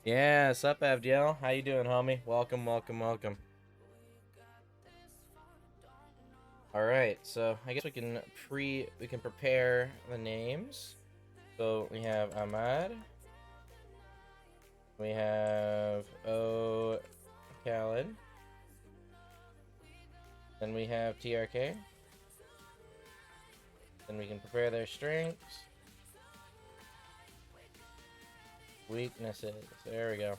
Yeah, sup, FDL? How you doing, homie? Welcome, welcome, welcome. All right, so I guess we can prepare the names. So we have Ahmad, we have O Khaled, then we have TRK. Then we can prepare their strengths, weaknesses. There we go.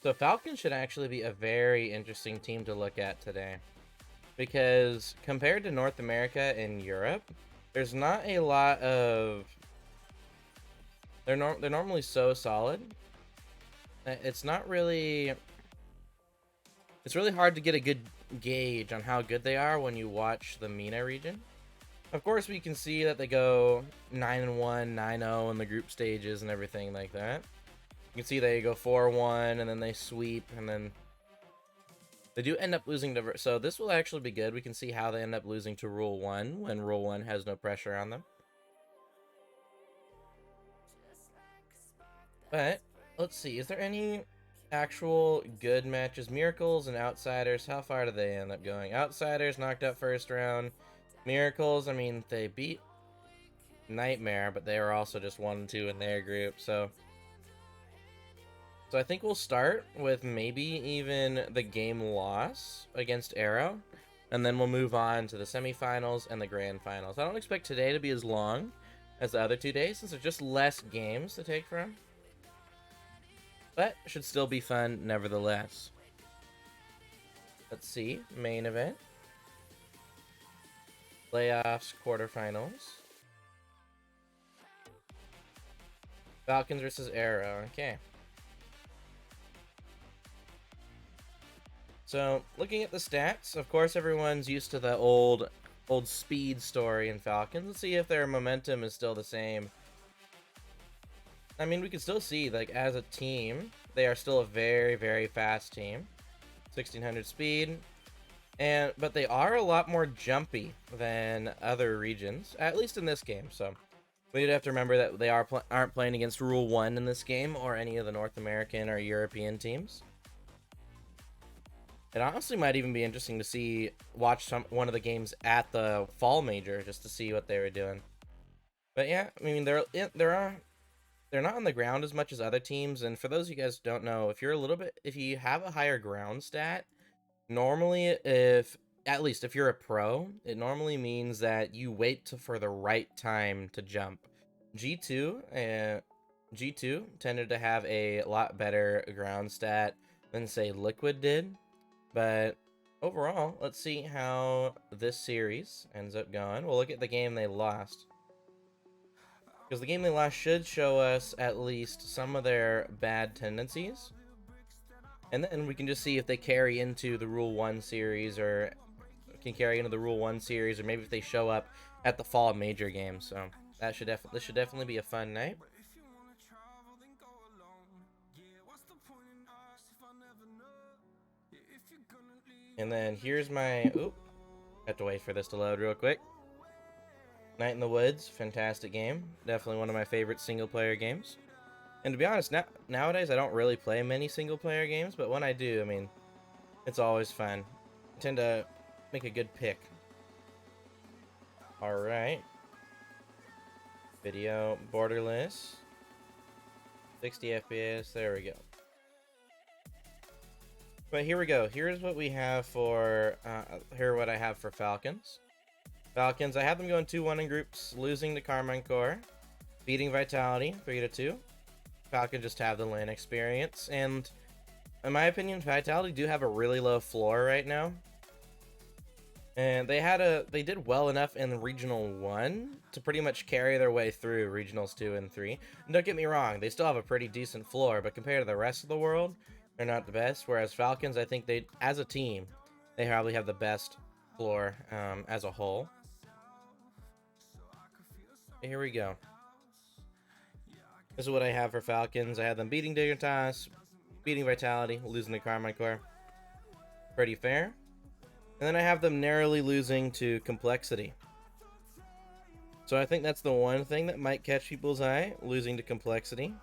So Falcons should actually be a very interesting team to look at today, because compared to North America and Europe, there's not a lot of they're normally so solid. It's not really it's really hard to get a good gauge on how good they are when you watch the MENA region. Of course, we can see that they go 9-1, 9-0 in the group stages and everything like that. You can see they go 4-1 and then they sweep, and then they do end up losing to. So this will actually be good. We can see how they end up losing to Rule 1 when Rule 1 has no pressure on them. But let's see, is there any actual good matches? Miracles and Outsiders, how far do they end up going? Outsiders knocked out first round. Miracles, I mean, they beat Nightmare, but they were also just 1-2 in their group, so I think we'll start with maybe even the game loss against Arrow, and then we'll move on to the semifinals and the grand finals. I don't expect today to be as long as the other 2 days, since there's just less games to take from, but should still be fun nevertheless. Let's see, main event, playoffs, quarterfinals, Falcons versus Arrow. Okay. So, looking at the stats, of course everyone's used to the old speed story in Falcons. Let's see if their momentum is still the same. I mean, we can still see, like, as a team, they are still a very, very fast team. 1600 speed. But they are a lot more jumpy than other regions, at least in this game. So, we'd have to remember that they aren't playing against Rule 1 in this game, or any of the North American or European teams. It honestly might even be interesting to watch one of the games at the fall major just to see what they were doing. But yeah, I mean they're not on the ground as much as other teams, and for those of you guys who don't know, if you have a higher ground stat, normally at least if you're a pro, it normally means that you wait for the right time to jump. G2 tended to have a lot better ground stat than say Liquid did. But overall, let's see how this series ends up going. We'll look at the game they lost, because the game they lost should show us at least some of their bad tendencies. And then we can just see if they carry into the Rule 1 series, or maybe if they show up at the fall major game. So this should definitely be a fun night. And then here's my... Oop. Have to wait for this to load real quick. Night in the Woods. Fantastic game. Definitely one of my favorite single-player games. And to be honest, nowadays I don't really play many single-player games, but when I do, I mean, it's always fun. I tend to make a good pick. Alright. Video. Borderless. 60 FPS. There we go. But here we go. Here's what we have for what I have for Falcons. Falcons, I have them going 2-1 in groups, losing to Carmine Core, beating Vitality 3-2. Falcons just have the lane experience, and in my opinion, Vitality do have a really low floor right now. And they did well enough in Regional 1 to pretty much carry their way through Regionals 2 and 3. And don't get me wrong, they still have a pretty decent floor, but compared to the rest of the world, they're not the best. Whereas Falcons, I think as a team, they probably have the best floor as a whole. Here we go. This is what I have for Falcons. I have them beating Dignitas, beating Vitality, losing to Carmine Core. Pretty fair. And then I have them narrowly losing to Complexity. So So I think that's the one thing that might catch people's eye, losing to complexity.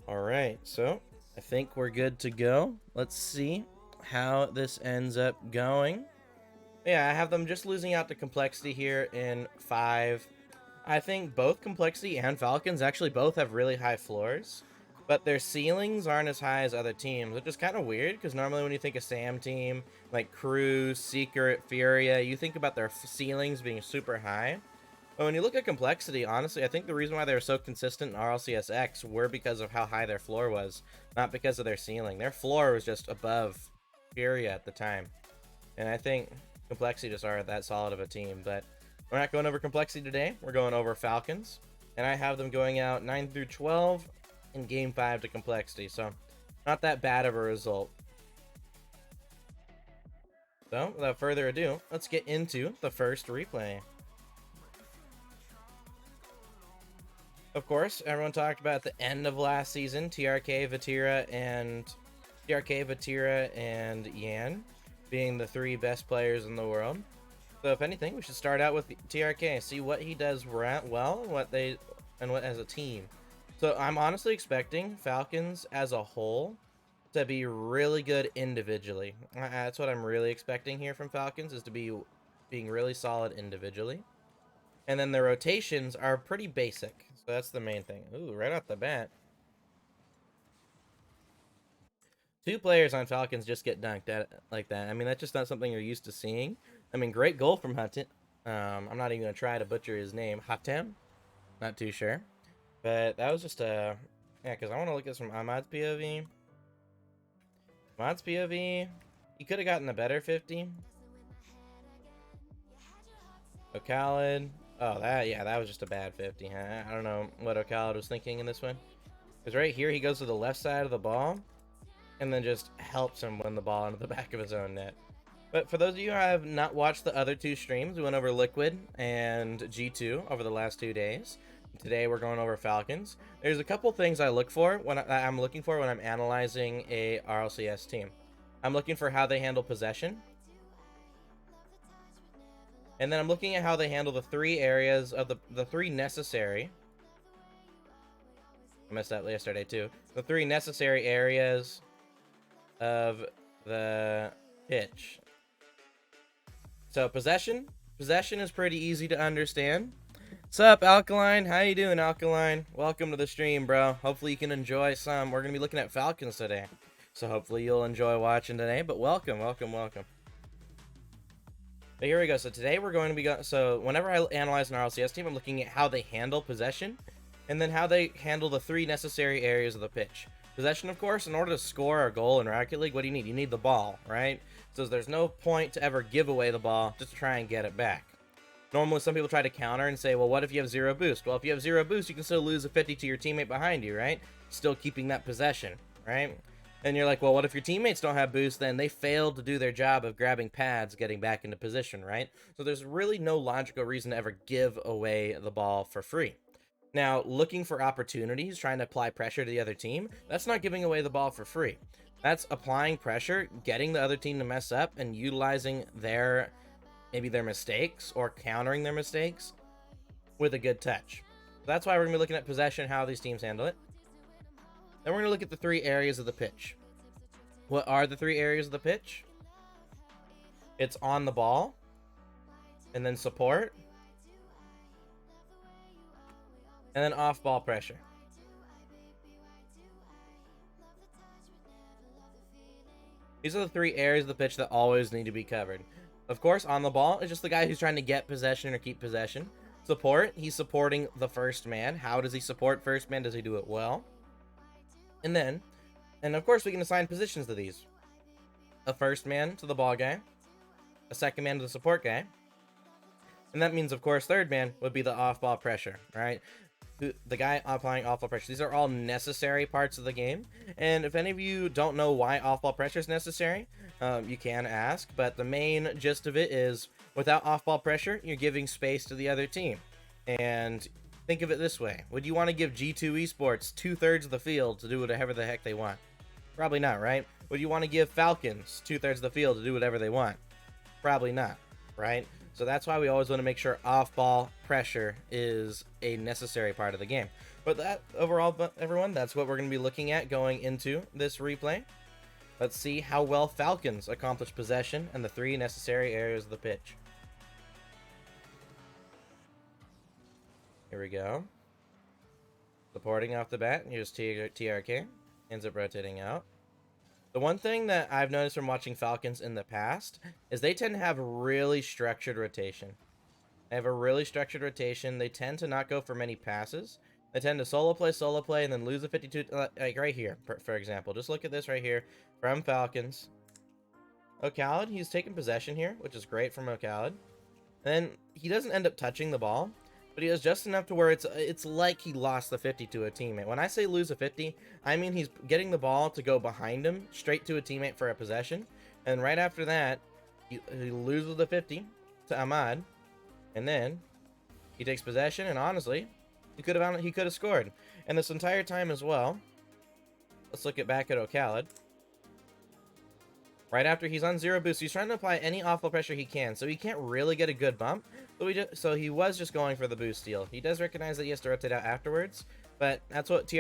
All right, so I think we're good to go. Let's see how this ends up going. Yeah, I have them just losing out to complexity here in 5. I think both complexity and Falcons actually both have really high floors, but their ceilings aren't as high as other teams, which is kind of weird because normally when you think of Sam team, like Crew, Secret, Furia, you think about their ceilings being super high. But when you look at complexity, honestly, I think the reason why they were so consistent in RLCS X were because of how high their floor was, not because of their ceiling. Their floor was just above Furia at the time. And I think complexity just aren't that solid of a team, but we're not going over complexity today. We're going over Falcons, and I have them going out 9 through 12 in game 5 to complexity, so not that bad of a result. So without further ado, let's get into the first replay. Of course, everyone talked about at the end of last season, TRK, Vatira, and Yan being the 3 best players in the world. So if anything, we should start out with TRK, see what he does well, what as a team. So I'm honestly expecting Falcons as a whole to be really good individually. That's what I'm really expecting here from Falcons, is to be being really solid individually. And then the rotations are pretty basic. So that's the main thing. Ooh, right off the bat. 2 players on Falcons just get dunked at like that. I mean, that's just not something you're used to seeing. I mean, great goal from Hatem. I'm not even going to try to butcher his name. Hatem? Not too sure. But that was just a... Yeah, because I want to look at this from Ahmad's POV. Ahmad's POV, he could have gotten a better 50. O'Khaled. Oh, that was just a bad 50. I don't know what O'Khaled was thinking in this one. Because right here, he goes to the left side of the ball and then just helps him win the ball into the back of his own net. But for those of you who have not watched the other 2 streams, we went over Liquid and G2 over the last 2 days. Today we're going over Falcons. There's a couple things I look for when I'm looking for when I'm analyzing a RLCS team. I'm looking for how they handle possession. And then I'm looking at how they handle the 3 areas of the 3 necessary. I messed up yesterday too. The 3 necessary areas of the pitch. So possession is pretty easy to understand. What's up, Alkaline? How you doing, Alkaline? Welcome to the stream, bro. Hopefully you can enjoy some. We're gonna be looking at Falcons today, so hopefully you'll enjoy watching today. But welcome. But here we go. So today we're going to be so whenever I analyze an RLCS team, I'm looking at how they handle possession, and then how they handle the 3 necessary areas of the pitch. Possession, of course, in order to score a goal in Rocket League, what do you need? You need the ball, right? So there's no point to ever give away the ball just to try and get it back. Normally, some people try to counter and say, well, what if you have 0 boost? Well, if you have 0 boost, you can still lose a 50 to your teammate behind you, right? Still keeping that possession, right? And you're like, well, what if your teammates don't have boost? Then they failed to do their job of grabbing pads, getting back into position, right? So there's really no logical reason to ever give away the ball for free. Now, looking for opportunities, trying to apply pressure to the other team, that's not giving away the ball for free. That's applying pressure, getting the other team to mess up, and utilizing maybe their mistakes or countering their mistakes with a good touch. That's why we're going to be looking at possession, how these teams handle it. Then we're going to look at the 3 areas of the pitch. What are the 3 areas of the pitch? It's on the ball, and then support, and then off-ball pressure. These are the 3 areas of the pitch that always need to be covered. Of course, on the ball is just the guy who's trying to get possession or keep possession. Support, he's supporting the first man. How does he support first man? Does he do it well? And of course, we can assign positions to these. A first man to the ball guy, a second man to the support guy, and that means, of course, third man would be the off-ball pressure, right? The guy applying off-ball pressure. These are all necessary parts of the game, and if any of you don't know why off-ball pressure is necessary, you can ask, but the main gist of it is, without off-ball pressure, you're giving space to the other team, and Think of it this way. Would you want to give G2 Esports 2/3 of the field to do whatever the heck they want? Probably not, right? Would you want to give Falcons 2/3 of the field to do whatever they want? Probably not, right? So that's why we always want to make sure off-ball pressure is a necessary part of the game. But that overall, everyone, that's what we're going to be looking at going into this replay. Let's see how well Falcons accomplish possession and the 3 necessary areas of the pitch. Here we go. Supporting off the bat. Here's TRK. Ends up rotating out. The one thing that I've noticed from watching Falcons in the past is they tend to have really structured rotation. They have a really structured rotation. They tend to not go for many passes. They tend to solo play, and then lose a 52, like right here, for example. Just look at this right here from Falcons. O'Khaled, he's taking possession here, which is great from O'Khaled. And he doesn't end up touching the ball, but he does just enough to where it's like he lost the 50 to a teammate. When I say lose a 50, I mean he's getting the ball to go behind him, straight to a teammate for a possession. And right after that, he loses the 50 to Ahmad. And then he takes possession, and honestly, he could have scored. And this entire time as well, let's look back at O'Khaled. Right after he's on 0 boost, he's trying to apply any off-ball pressure he can, so he can't really get a good bump. So he was just going for the boost steal. He does recognize that he has to rotate out afterwards, but that's what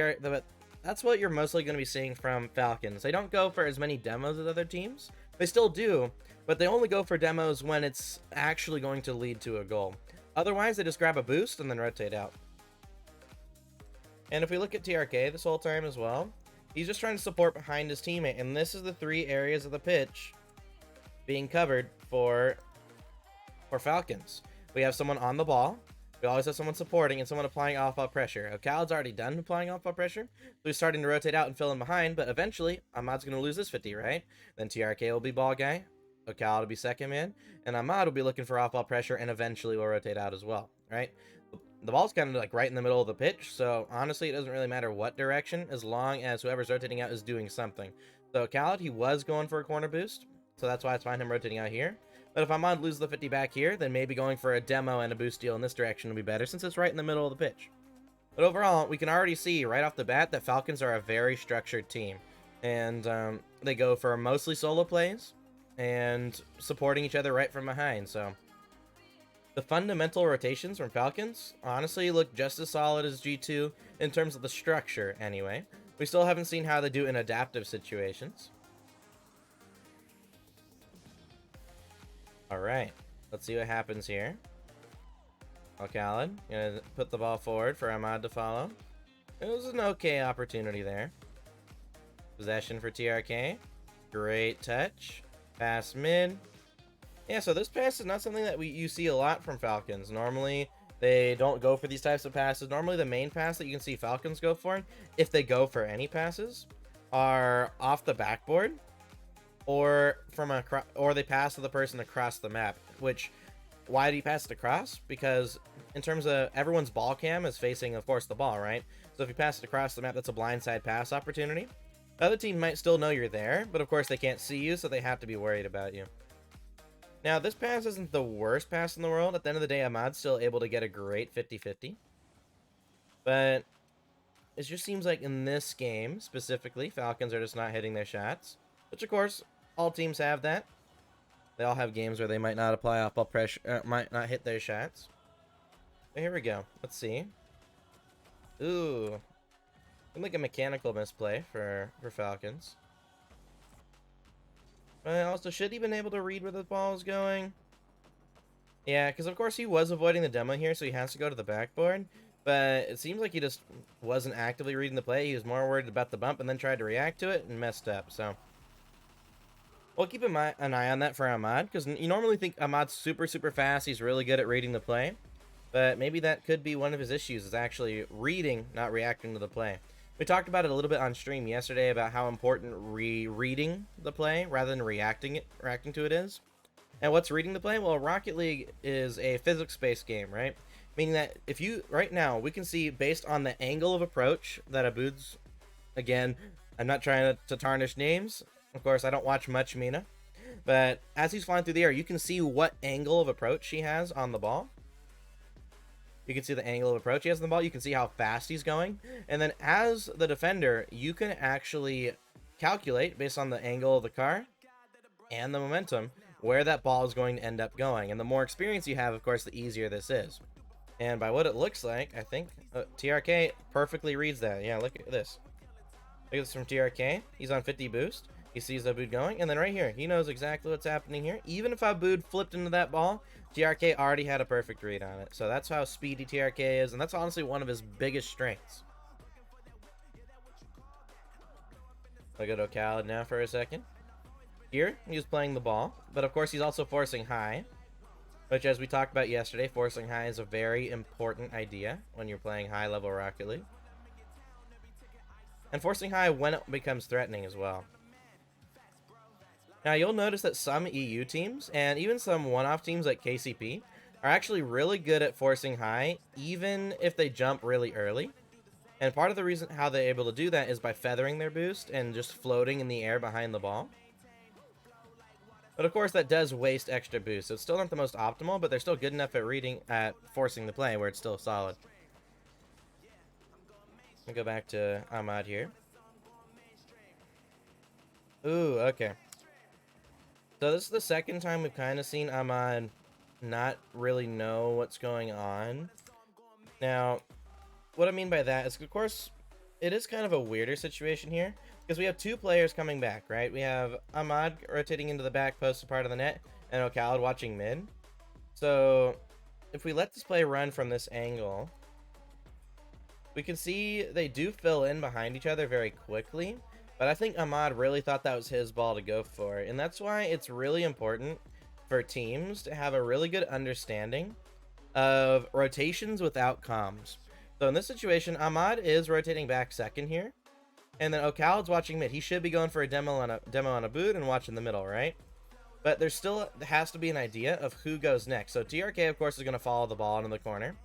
you're mostly going to be seeing from Falcons. They don't go for as many demos as other teams. They still do, but they only go for demos when it's actually going to lead to a goal. Otherwise, they just grab a boost and then rotate out. And if we look at TRK this whole time as well, he's just trying to support behind his teammate, and this is the 3 areas of the pitch being covered for Falcons. We have someone on the ball, we always have someone supporting, and someone applying off-ball pressure. O'Khaled's already done applying off-ball pressure, so he's starting to rotate out and fill in behind, but eventually, Ahmad's going to lose this 50, right? Then TRK will be ball guy, O'Khaled will be second man, and Ahmad will be looking for off-ball pressure, and eventually will rotate out as well, right? The ball's kind of like right in the middle of the pitch, so honestly, it doesn't really matter what direction, as long as whoever's rotating out is doing something. So Khaled, he was going for a corner boost, so that's why it's fine him rotating out here. But if Ahmad loses the 50 back here, then maybe going for a demo and a boost deal in this direction will be better, since it's right in the middle of the pitch. But overall, we can already see right off the bat that Falcons are a very structured team. And they go for mostly solo plays and supporting each other right from behind, so the fundamental rotations from Falcons honestly look just as solid as G2 in terms of the structure anyway. We still haven't seen how they do in adaptive situations. Alright, let's see what happens here. O'Khaled, gonna put the ball forward for Ahmad to follow. It was an okay opportunity there. Possession for TRK. Great touch. Pass mid. Yeah, so this pass is not something that you see a lot from Falcons. Normally, they don't go for these types of passes. Normally, the main pass that you can see Falcons go for, if they go for any passes, are off the backboard, or or they pass to the person across the map. Which, why do you pass it across? Because in terms of everyone's ball cam is facing, of course, the ball, right? So if you pass it across the map, that's a blindside pass opportunity. The other team might still know you're there, but of course they can't see you, so they have to be worried about you. Now, this pass isn't the worst pass in the world. At the end of the day, Ahmad's still able to get a great 50-50. But it just seems like in this game, specifically, Falcons are just not hitting their shots. Which, of course, all teams have that. They all have games where they might not apply off-ball pressure, might not hit their shots. But here we go. Let's see. Ooh. Like a mechanical misplay for Falcons. But also, should he been able to read where the ball is going? Yeah, because of course he was avoiding the demo here, so he has to go to the backboard. But it seems like he just wasn't actively reading the play. He was more worried about the bump and then tried to react to it and messed up. So we'll keep an eye on that for Ahmad, because you normally think Ahmad's super fast. He's really good at reading the play. But maybe that could be one of his issues, is actually reading, not reacting to the play. We talked about it a little bit on stream yesterday about how important reading the play rather than reacting to it is. And what's reading the play? Well, Rocket League is a physics-based game, right? Meaning that if you, right now, we can see based on the angle of approach that Aboud's, again, I'm not trying to tarnish names. Of course, I don't watch much Mina. But as he's flying through the air, you can see what angle of approach he has on the ball. You can see the angle of approach he has on the ball. You can see how fast he's going. And then as the defender, you can actually calculate based on the angle of the car and the momentum where that ball is going to end up going. And the more experience you have, of course, the easier this is. And by what it looks like, I think TRK perfectly reads that. Yeah, look at this. Look at this from TRK. He's on 50 boost. He sees Abood going. And then right here, he knows exactly what's happening here. Even if Abood flipped into that ball, TRK already had a perfect read on it. So that's how speedy TRK is. And that's honestly one of his biggest strengths. Look at O'Callaghan now for a second. Here, he's playing the ball. But of course, he's also forcing high. Which, as we talked about yesterday, forcing high is a very important idea when you're playing high-level Rocket League. And forcing high when it becomes threatening as well. Now, you'll notice that some EU teams, and even some one-off teams like KCP, are actually really good at forcing high, even if they jump really early. And part of the reason how they're able to do that is by feathering their boost and just floating in the air behind the ball. But of course, that does waste extra boost. So it's still not the most optimal, but they're still good enough at forcing the play where it's still solid. Let me go back to Ahmad here. Ooh, okay. So this is the second time we've kind of seen Ahmad not really know what's going on. Now, what I mean by that is, of course, it is kind of a weirder situation here. Because we have two players coming back, right? We have Ahmad rotating into the back post part of the net, and O'Callaghan watching mid. So, if we let this play run from this angle, we can see they do fill in behind each other very quickly. But I think Ahmad really thought that was his ball to go for. And that's why it's really important for teams to have a really good understanding of rotations without comms. So in this situation, Ahmad is rotating back second here. And then O'Callaghan's watching mid. He should be going for a demo on a boot and watching the middle, right? But there still has to be an idea of who goes next. So TRK, of course, is going to follow the ball into the corner.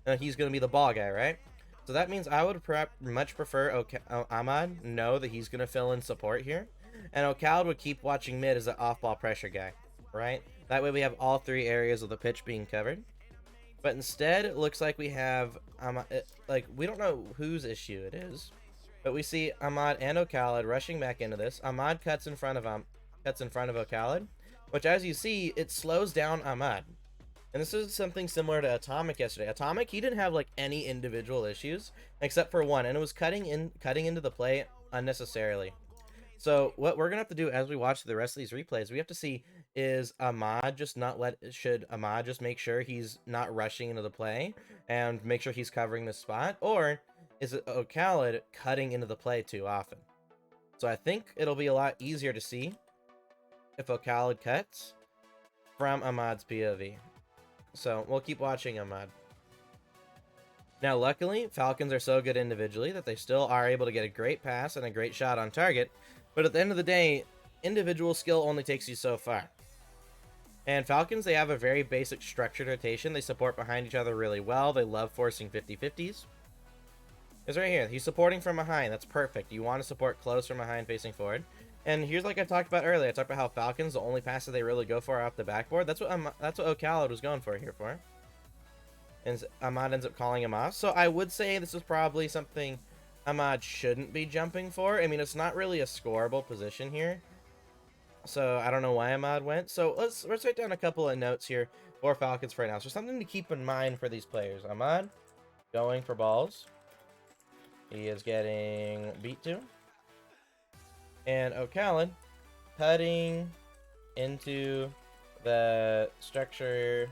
And he's going to be the ball guy, right? So that means I would much prefer Ahmad know that he's going to fill in support here. And O'Callaghan would keep watching mid as an off-ball pressure guy, right? That way we have all three areas of the pitch being covered. But instead, it looks like we have, we don't know whose issue it is. But we see Ahmad and O'Callaghan rushing back into this. Ahmad cuts in front of O'Callaghan, which, as you see, it slows down Ahmad. And this is something similar to Atomic yesterday. Atomic, he didn't have like any individual issues except for one, and it was cutting into the play unnecessarily. So what we're gonna have to do as we watch the rest of these replays, we have to see, should Ahmad just make sure he's not rushing into the play and make sure he's covering the spot, or is it O'Callaghan cutting into the play too often? So I think it'll be a lot easier to see if O'Callaghan cuts from Ahmad's POV. So we'll keep watching Ahmad. Now, luckily, Falcons are so good individually that they still are able to get a great pass and a great shot on target. But at the end of the day, individual skill only takes you so far. And Falcons, they have a very basic structured rotation. They support behind each other really well. They love forcing 50-50s. It's right here. He's supporting from behind. That's perfect. You want to support close from behind facing forward. And here's, like I talked about earlier, I talked about how Falcons, the only passes they really go for are off the backboard. That's what O'Callaghan was going for here for. And Ahmad ends up calling him off. So I would say this is probably something Ahmad shouldn't be jumping for. I mean, it's not really a scoreable position here. So I don't know why Ahmad went. So let's write down a couple of notes here for Falcons for now. So something to keep in mind for these players. Ahmad going for balls. He is getting beat to. And O'Callaghan cutting into the structure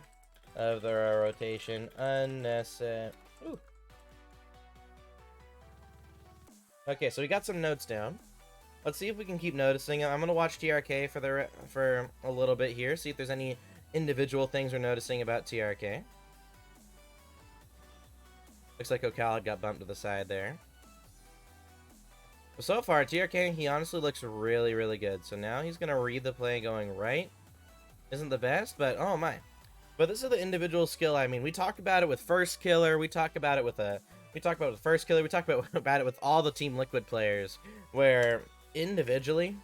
of the rotation unnecessary. Ooh. Okay, so we got some notes down. Let's see if we can keep noticing. I'm gonna watch TRK for a little bit here, see if there's any individual things we're noticing about TRK. Looks like O'Callaghan got bumped to the side there. So far, TRK, he honestly looks really, really good. So now he's going to read the play going right. Isn't the best, but oh my. But this is the individual skill. I mean, we talk about it with First Killer. We talk about it with First Killer. We talk about it with all the Team Liquid players, where individually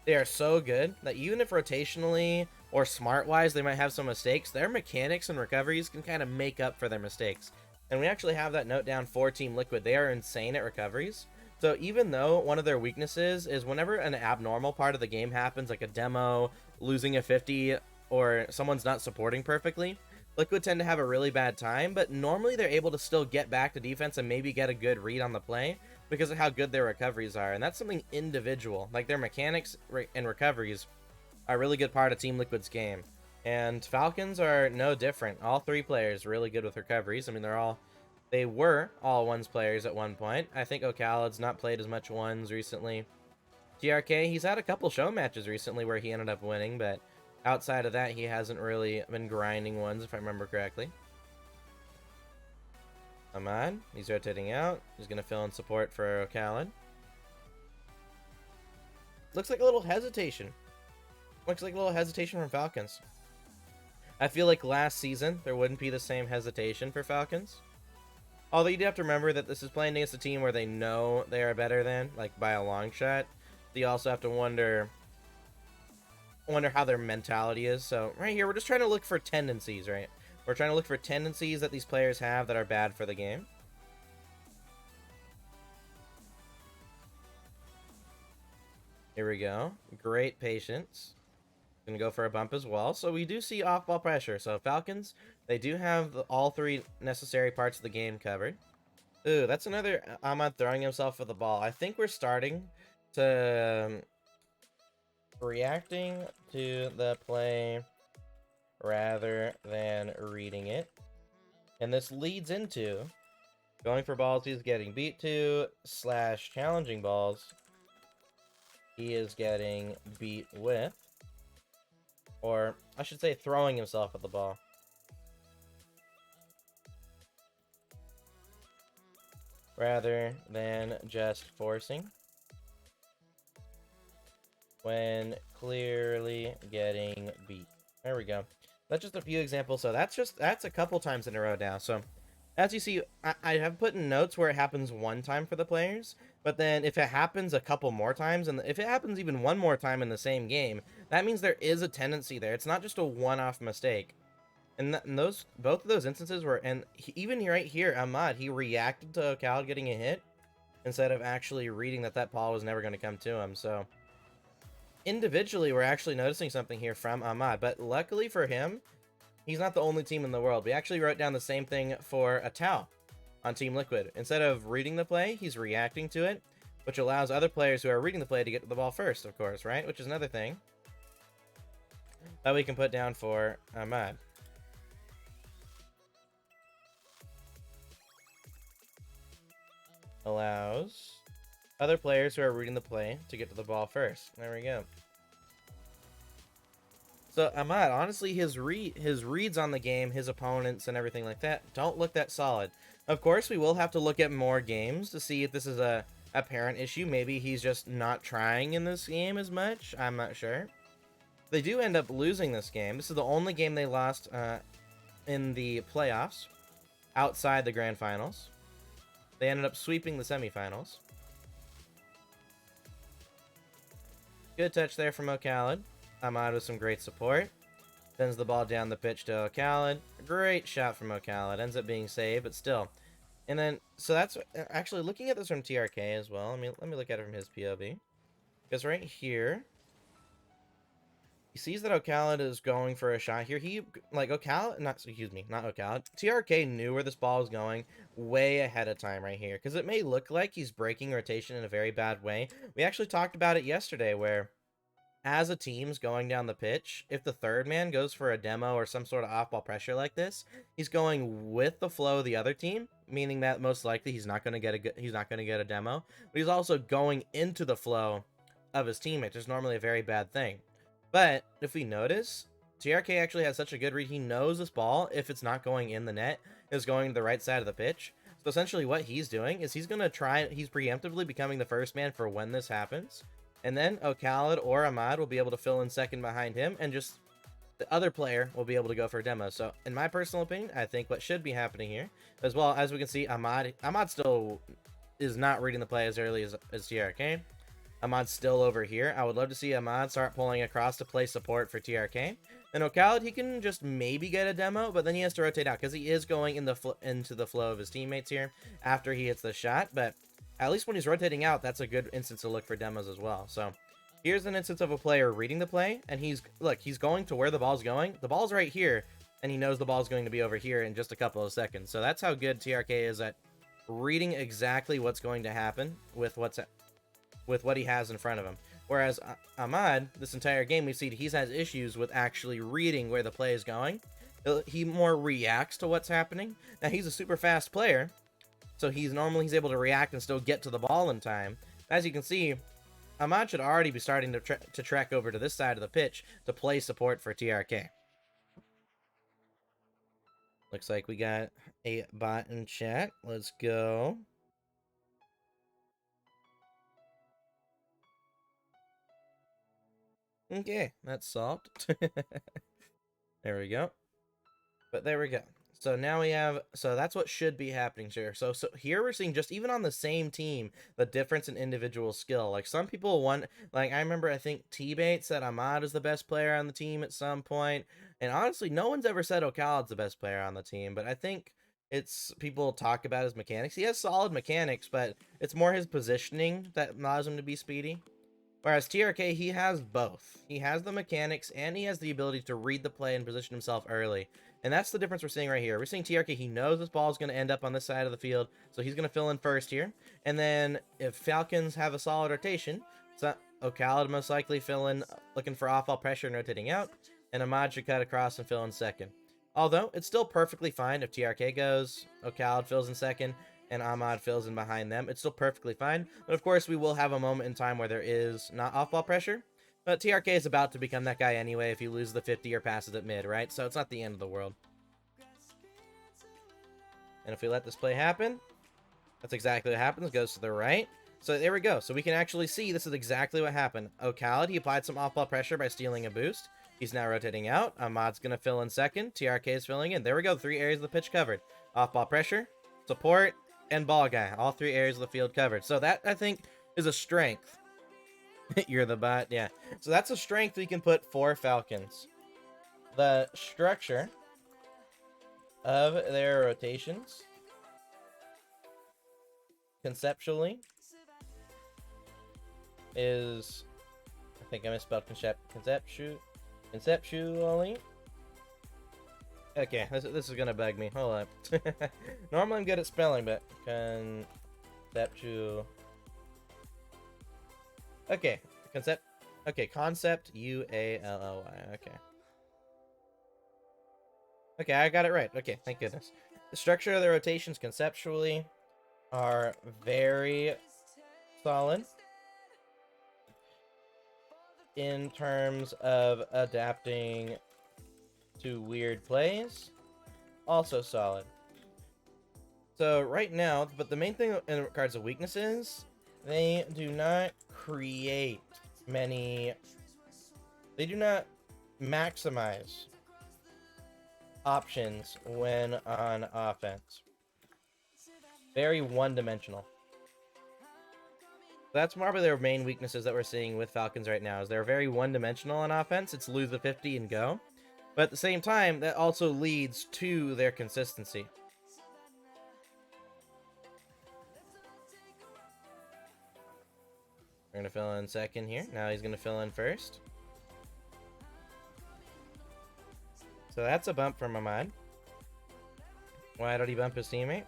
they are so good that even if rotationally or smart-wise, they might have some mistakes. Their mechanics and recoveries can kind of make up for their mistakes. And we actually have that note down for Team Liquid. They are insane at recoveries. So even though one of their weaknesses is whenever an abnormal part of the game happens, like a demo, losing a 50, or someone's not supporting perfectly, Liquid tend to have a really bad time, but normally they're able to still get back to defense and maybe get a good read on the play because of how good their recoveries are. And that's something individual. Like their mechanics and recoveries are a really good part of Team Liquid's game. And Falcons are no different. All three players really good with recoveries. I mean, they were all ones players at one point. I think O'Khaled's not played as much ones recently. TRK, he's had a couple show matches recently where he ended up winning, but outside of that, he hasn't really been grinding ones, if I remember correctly. Ahmad, he's rotating out. He's going to fill in support for O'Khaled. Looks like a little hesitation. Looks like a little hesitation from Falcons. I feel like last season, there wouldn't be the same hesitation for Falcons. Although you do have to remember that this is playing against a team where they know they are better than, like by a long shot. So you also have to wonder how their mentality is. So right here, we're just trying to look for tendencies, right? We're trying to look for tendencies that these players have that are bad for the game. Here we go. Great patience. Gonna go for a bump as well. So we do see off-ball pressure. So Falcons, they do have all three necessary parts of the game covered. Ooh, that's another Ahmad throwing himself at the ball. I think we're starting to reacting to the play rather than reading it. And this leads into going for balls he's getting beat to / challenging balls he is getting beat with. Or, I should say, throwing himself at the ball. Rather than just forcing. When clearly getting beat. There we go. That's just a few examples. So that's a couple times in a row now. So, as you see, I have put in notes where it happens one time for the players, but then if it happens a couple more times, and if it happens even one more time in the same game, that means there is a tendency there. It's not just a one-off mistake. And both of those instances were, and even right here, Ahmad, he reacted to O'Khaled getting a hit instead of actually reading that ball was never going to come to him. So, individually, we're actually noticing something here from Ahmad, but luckily for him, he's not the only team in the world. We actually wrote down the same thing for a Tau on Team Liquid. Instead of reading the play, he's reacting to it, which allows other players who are reading the play to get to the ball first, of course, right? Which is another thing that we can put down for Ahmad. Allows other players who are reading the play to get to the ball first. There we go. So Ahmad, honestly, his reads on the game, his opponents, and everything like that don't look that solid. Of course, we will have to look at more games to see if this is a apparent issue. Maybe he's just not trying in this game as much. I'm not sure. They do end up losing this game. This is the only game they lost in the playoffs outside the grand finals. They ended up sweeping the semifinals. Good touch there from O'Khaled. Ahmad with some great support. Sends the ball down the pitch to O'Khaled. Great shot from O'Khaled. Ends up being saved, but still. And then, so that's actually looking at this from TRK as well. Let me look at it from his POV. Because right here, he sees that O'Khaled is going for a shot here. Not O'Khaled. TRK knew where this ball was going way ahead of time right here. Because it may look like he's breaking rotation in a very bad way. We actually talked about it yesterday where, as a team's going down the pitch, if the third man goes for a demo or some sort of off-ball pressure like this, he's going with the flow of the other team, meaning that most likely he's not going to get a demo, but he's also going into the flow of his teammate, which is normally a very bad thing. But if we notice, TRK actually has such a good read. He knows this ball, if it's not going in the net, is going to the right side of the pitch. So essentially what he's doing is he's preemptively becoming the first man for when this happens. And then O'Khaled or Ahmad will be able to fill in second behind him, and just the other player will be able to go for a demo. So, in my personal opinion, I think what should be happening here, as well as we can see, Ahmad still is not reading the play as early as TRK. Ahmad's still over here. I would love to see Ahmad start pulling across to play support for TRK. And Ocalad, he can just maybe get a demo, but then he has to rotate out because he is going in into the flow of his teammates here after he hits the shot. But at least when he's rotating out, that's a good instance to look for demos as well. So here's an instance of a player reading the play, and he's going to where the ball's going. The ball's right here, and he knows the ball's going to be over here in just a couple of seconds. So that's how good TRK is at reading exactly what's going to happen with what he has in front of him. Whereas Ahmad, this entire game, we've seen he's has issues with actually reading where the play is going. He more reacts to what's happening. Now, he's a super fast player, so he's able to react and still get to the ball in time. As you can see, Ahmad should already be starting to trek over to this side of the pitch to play support for TRK. Looks like we got a bot in chat. Let's go. Okay, that's solved. There we go. But there we go. So now we have, so that's what should be happening here. So here we're seeing, just even on the same team, the difference in individual skill. Like, some people want, like, I remember, I think T-Bait said Ahmad is the best player on the team at some point. And honestly, no one's ever said Ocalad's the best player on the team. But I think it's, people talk about his mechanics. He has solid mechanics, but it's more his positioning that allows him to be speedy. Whereas TRK, he has both. He has the mechanics, and he has the ability to read the play and position himself early. And that's the difference we're seeing right here. We're seeing TRK, he knows this ball is going to end up on this side of the field, so he's going to fill in first here. And then if Falcons have a solid rotation, so Ocalad most likely fill in, looking for off-ball pressure and rotating out, and Ahmad should cut across and fill in second. Although, it's still perfectly fine if TRK goes, Ocalad fills in second, and Ahmad fills in behind them. It's still perfectly fine. But of course, we will have a moment in time where there is not off-ball pressure. But TRK is about to become that guy anyway if he loses the 50 or passes at mid, right? So it's not the end of the world. And if we let this play happen, that's exactly what happens. It goes to the right. So there we go. So we can actually see this is exactly what happened. Ocalad, he applied some off-ball pressure by stealing a boost. He's now rotating out. Ahmad's going to fill in second. TRK is filling in. There we go. 3 areas of the pitch covered. Off-ball pressure, support, and ball guy. All 3 areas of the field covered. So that, I think, is a strength. You're the bot, yeah. So that's a strength we can put for Falcons. The structure of their rotations, conceptually, is, I think I misspelled conceptually. Okay, this is gonna bug me. Hold up. Normally I'm good at spelling, but conceptual. Okay, concept. Okay, concept UALLY. Okay. Okay, I got it right. Okay, thank goodness. The structure of the rotations conceptually are very solid in terms of adapting to weird plays. Also solid. So right now, but the main thing in regards to weaknesses, they do not create many, they do not maximize options when on offense. Very one-dimensional. That's probably their main weaknesses that we're seeing with Falcons right now, is they're very one-dimensional on offense. It's lose the 50 and go. But at the same time, that also leads to their consistency. We're going to fill in second here. Now he's going to fill in first. So that's a bump from Ahmad. Why did he bump his teammate?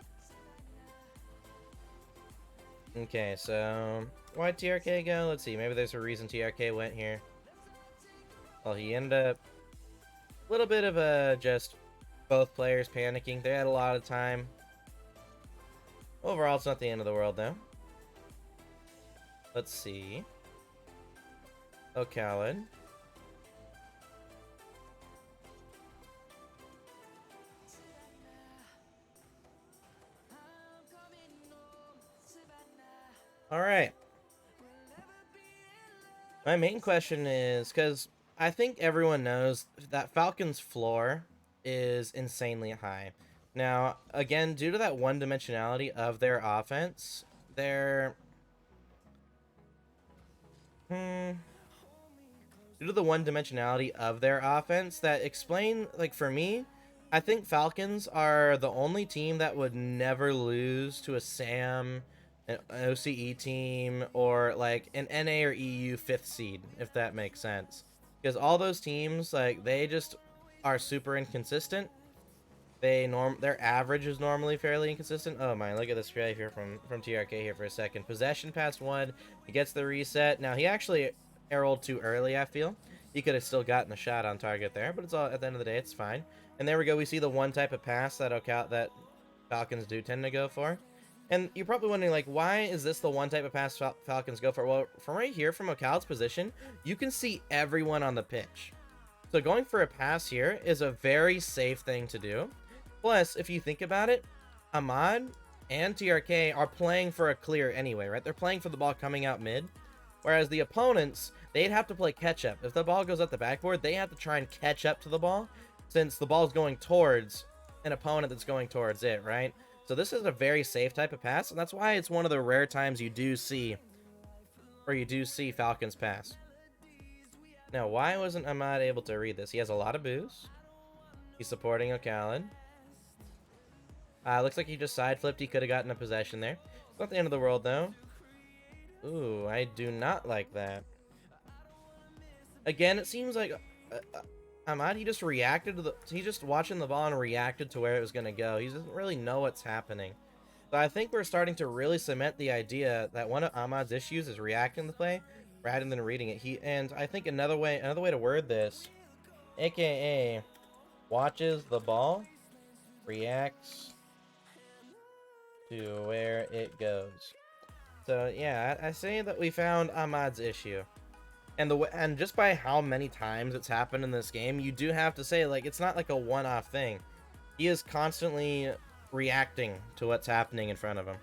Okay, so why'd TRK go? Let's see. Maybe there's a reason TRK went here. Well, he ended up a little bit of a just both players panicking. They had a lot of time. Overall, it's not the end of the world, though. Let's see. Ocalad. Alright. My main question is, because I think everyone knows that Falcons' floor is insanely high. Now, again, due to that one-dimensionality of their offense, Due to the one-dimensionality of their offense, that explain, like, for me, I think Falcons are the only team that would never lose to a SAM, an OCE team, or like an NA or EU 5th seed, if that makes sense. Because all those teams, like, they just are super inconsistent. Their average is normally fairly inconsistent. Oh my, look at this right here from TRK here for a second. Possession past 1, he gets the reset. Now he actually arrowed too early, I feel. He could have still gotten a shot on target there, but it's all, at the end of the day, it's fine. And there we go, we see the one type of pass that Falcons do tend to go for. And you're probably wondering, like, why is this the one type of pass Falcons go for? Well, from right here, from Ocal's position, you can see everyone on the pitch. So going for a pass here is a very safe thing to do. Plus, if you think about it, Ahmad and TRK are playing for a clear anyway, right? They're playing for the ball coming out mid. Whereas the opponents, they'd have to play catch-up. If the ball goes up the backboard, they have to try and catch up to the ball, since the ball is going towards an opponent that's going towards it, right? So this is a very safe type of pass, and that's why it's one of the rare times you do see Falcons pass. Now, why wasn't Ahmad able to read this? He has a lot of boost. He's supporting O'Callaghan. Looks like he just side flipped. He could have gotten a possession there. It's not the end of the world, though. Ooh, I do not like that. Again, it seems like Ahmad, he just reacted to he's just watching the ball and reacted to where it was going to go. He doesn't really know what's happening. So I think we're starting to really cement the idea that one of Ahmad's issues is reacting to the play rather than reading it. And I think another way to word this, aka watches the ball, reacts to where it goes. So yeah, I say that we found Ahmad's issue. And just by how many times it's happened in this game, you do have to say, like, it's not like a one-off thing. He is constantly reacting to what's happening in front of him.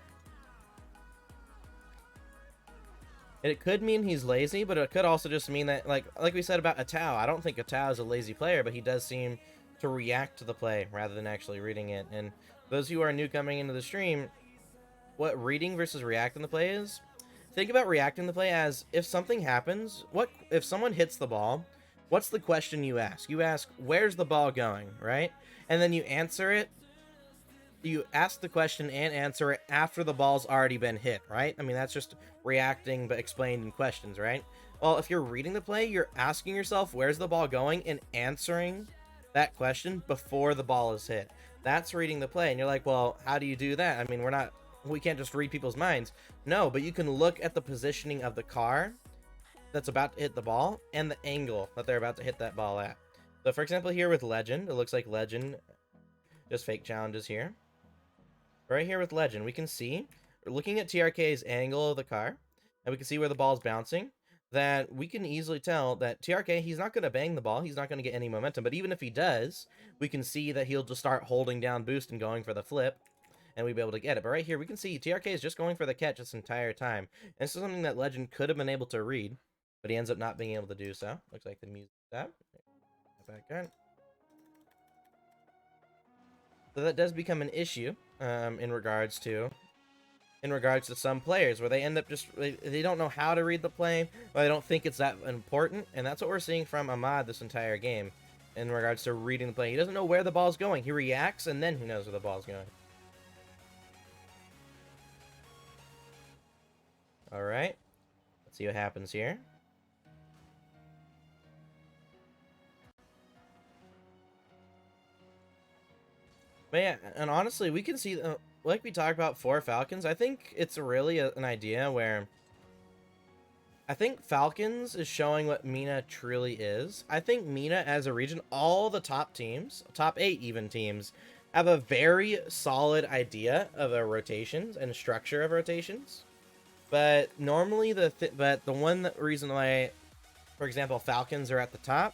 It could mean he's lazy, but it could also just mean that, like we said about Atao, I don't think Atao is a lazy player, but he does seem to react to the play rather than actually reading it. And those who are new coming into the stream, what reading versus reacting the play is, think about reacting the play as, if something happens, if someone hits the ball, what's the question you ask? You ask, where's the ball going, right? And then you answer it. You ask the question and answer it after the ball's already been hit, right? I mean, that's just reacting but explained in questions, right? Well, if you're reading the play, you're asking yourself, where's the ball going, and answering that question before the ball is hit. That's reading the play. And you're like, well, how do you do that? I mean, we can't just read people's minds. No, but you can look at the positioning of the car that's about to hit the ball and the angle that they're about to hit that ball at. So for example, here with Legend, it looks like Legend just fake challenges here. Right here with Legend, we can see, looking at TRK's angle of the car, and we can see where the ball's bouncing, that we can easily tell that TRK, he's not going to bang the ball, he's not going to get any momentum, but even if he does, we can see that he'll just start holding down boost and going for the flip, and we'd be able to get it. But right here, we can see TRK is just going for the catch this entire time. And this is something that Legend could have been able to read, but he ends up not being able to do so. Looks like the music stopped. Back on. So that does become an issue in regards to some players, where they end up just, they don't know how to read the play, or they don't think it's that important. And that's what we're seeing from Ahmad this entire game in regards to reading the play. He doesn't know where the ball's going. He reacts, and then he knows where the ball's going. All right, let's see what happens here. But yeah, and honestly, we can see, like we talked about for Falcons, I think it's really an idea where I think Falcons is showing what MENA truly is. I think MENA as a region, all the top teams, top 8 even teams, have a very solid idea of a rotations and structure of rotations. But normally the reason why, for example, Falcons are at the top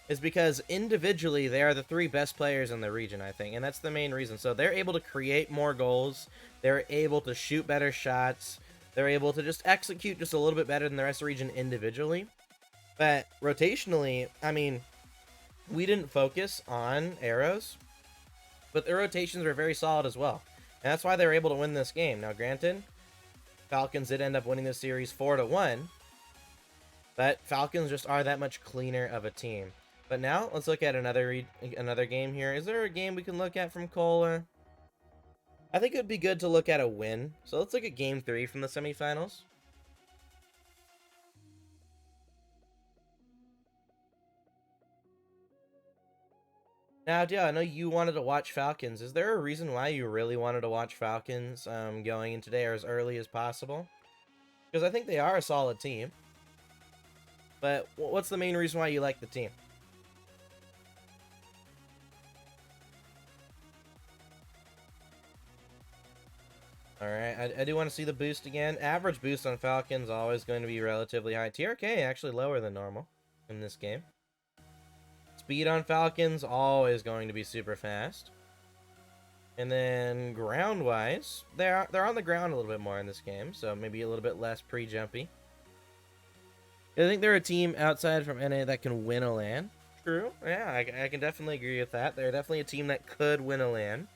is because individually they are the 3 best players in the region, I think, and that's the main reason. So they're able to create more goals, they're able to shoot better shots, they're able to just execute just a little bit better than the rest of the region individually. But rotationally, I mean, we didn't focus on arrows, but their rotations were very solid as well, and that's why they were able to win this game. Now granted, Falcons did end up winning this series 4-1, But Falcons just are that much cleaner of a team. But now, let's look at another game here. Is there a game we can look at from Cola? I think it would be good to look at a win. So let's look at Game 3 from the semifinals. Now, yeah, I know you wanted to watch Falcons. Is there a reason why you really wanted to watch Falcons going in today or as early as possible? Because I think they are a solid team. But what's the main reason why you like the team? Alright, I do want to see the boost again. Average boost on Falcons always going to be relatively high. TRK actually lower than normal in this game. Speed on Falcons always going to be super fast. And then ground-wise, they're on the ground a little bit more in this game, so maybe a little bit less pre-jumpy. I think they're a team outside from NA that can win a LAN. True, yeah, I can definitely agree with that. They're definitely a team that could win a LAN.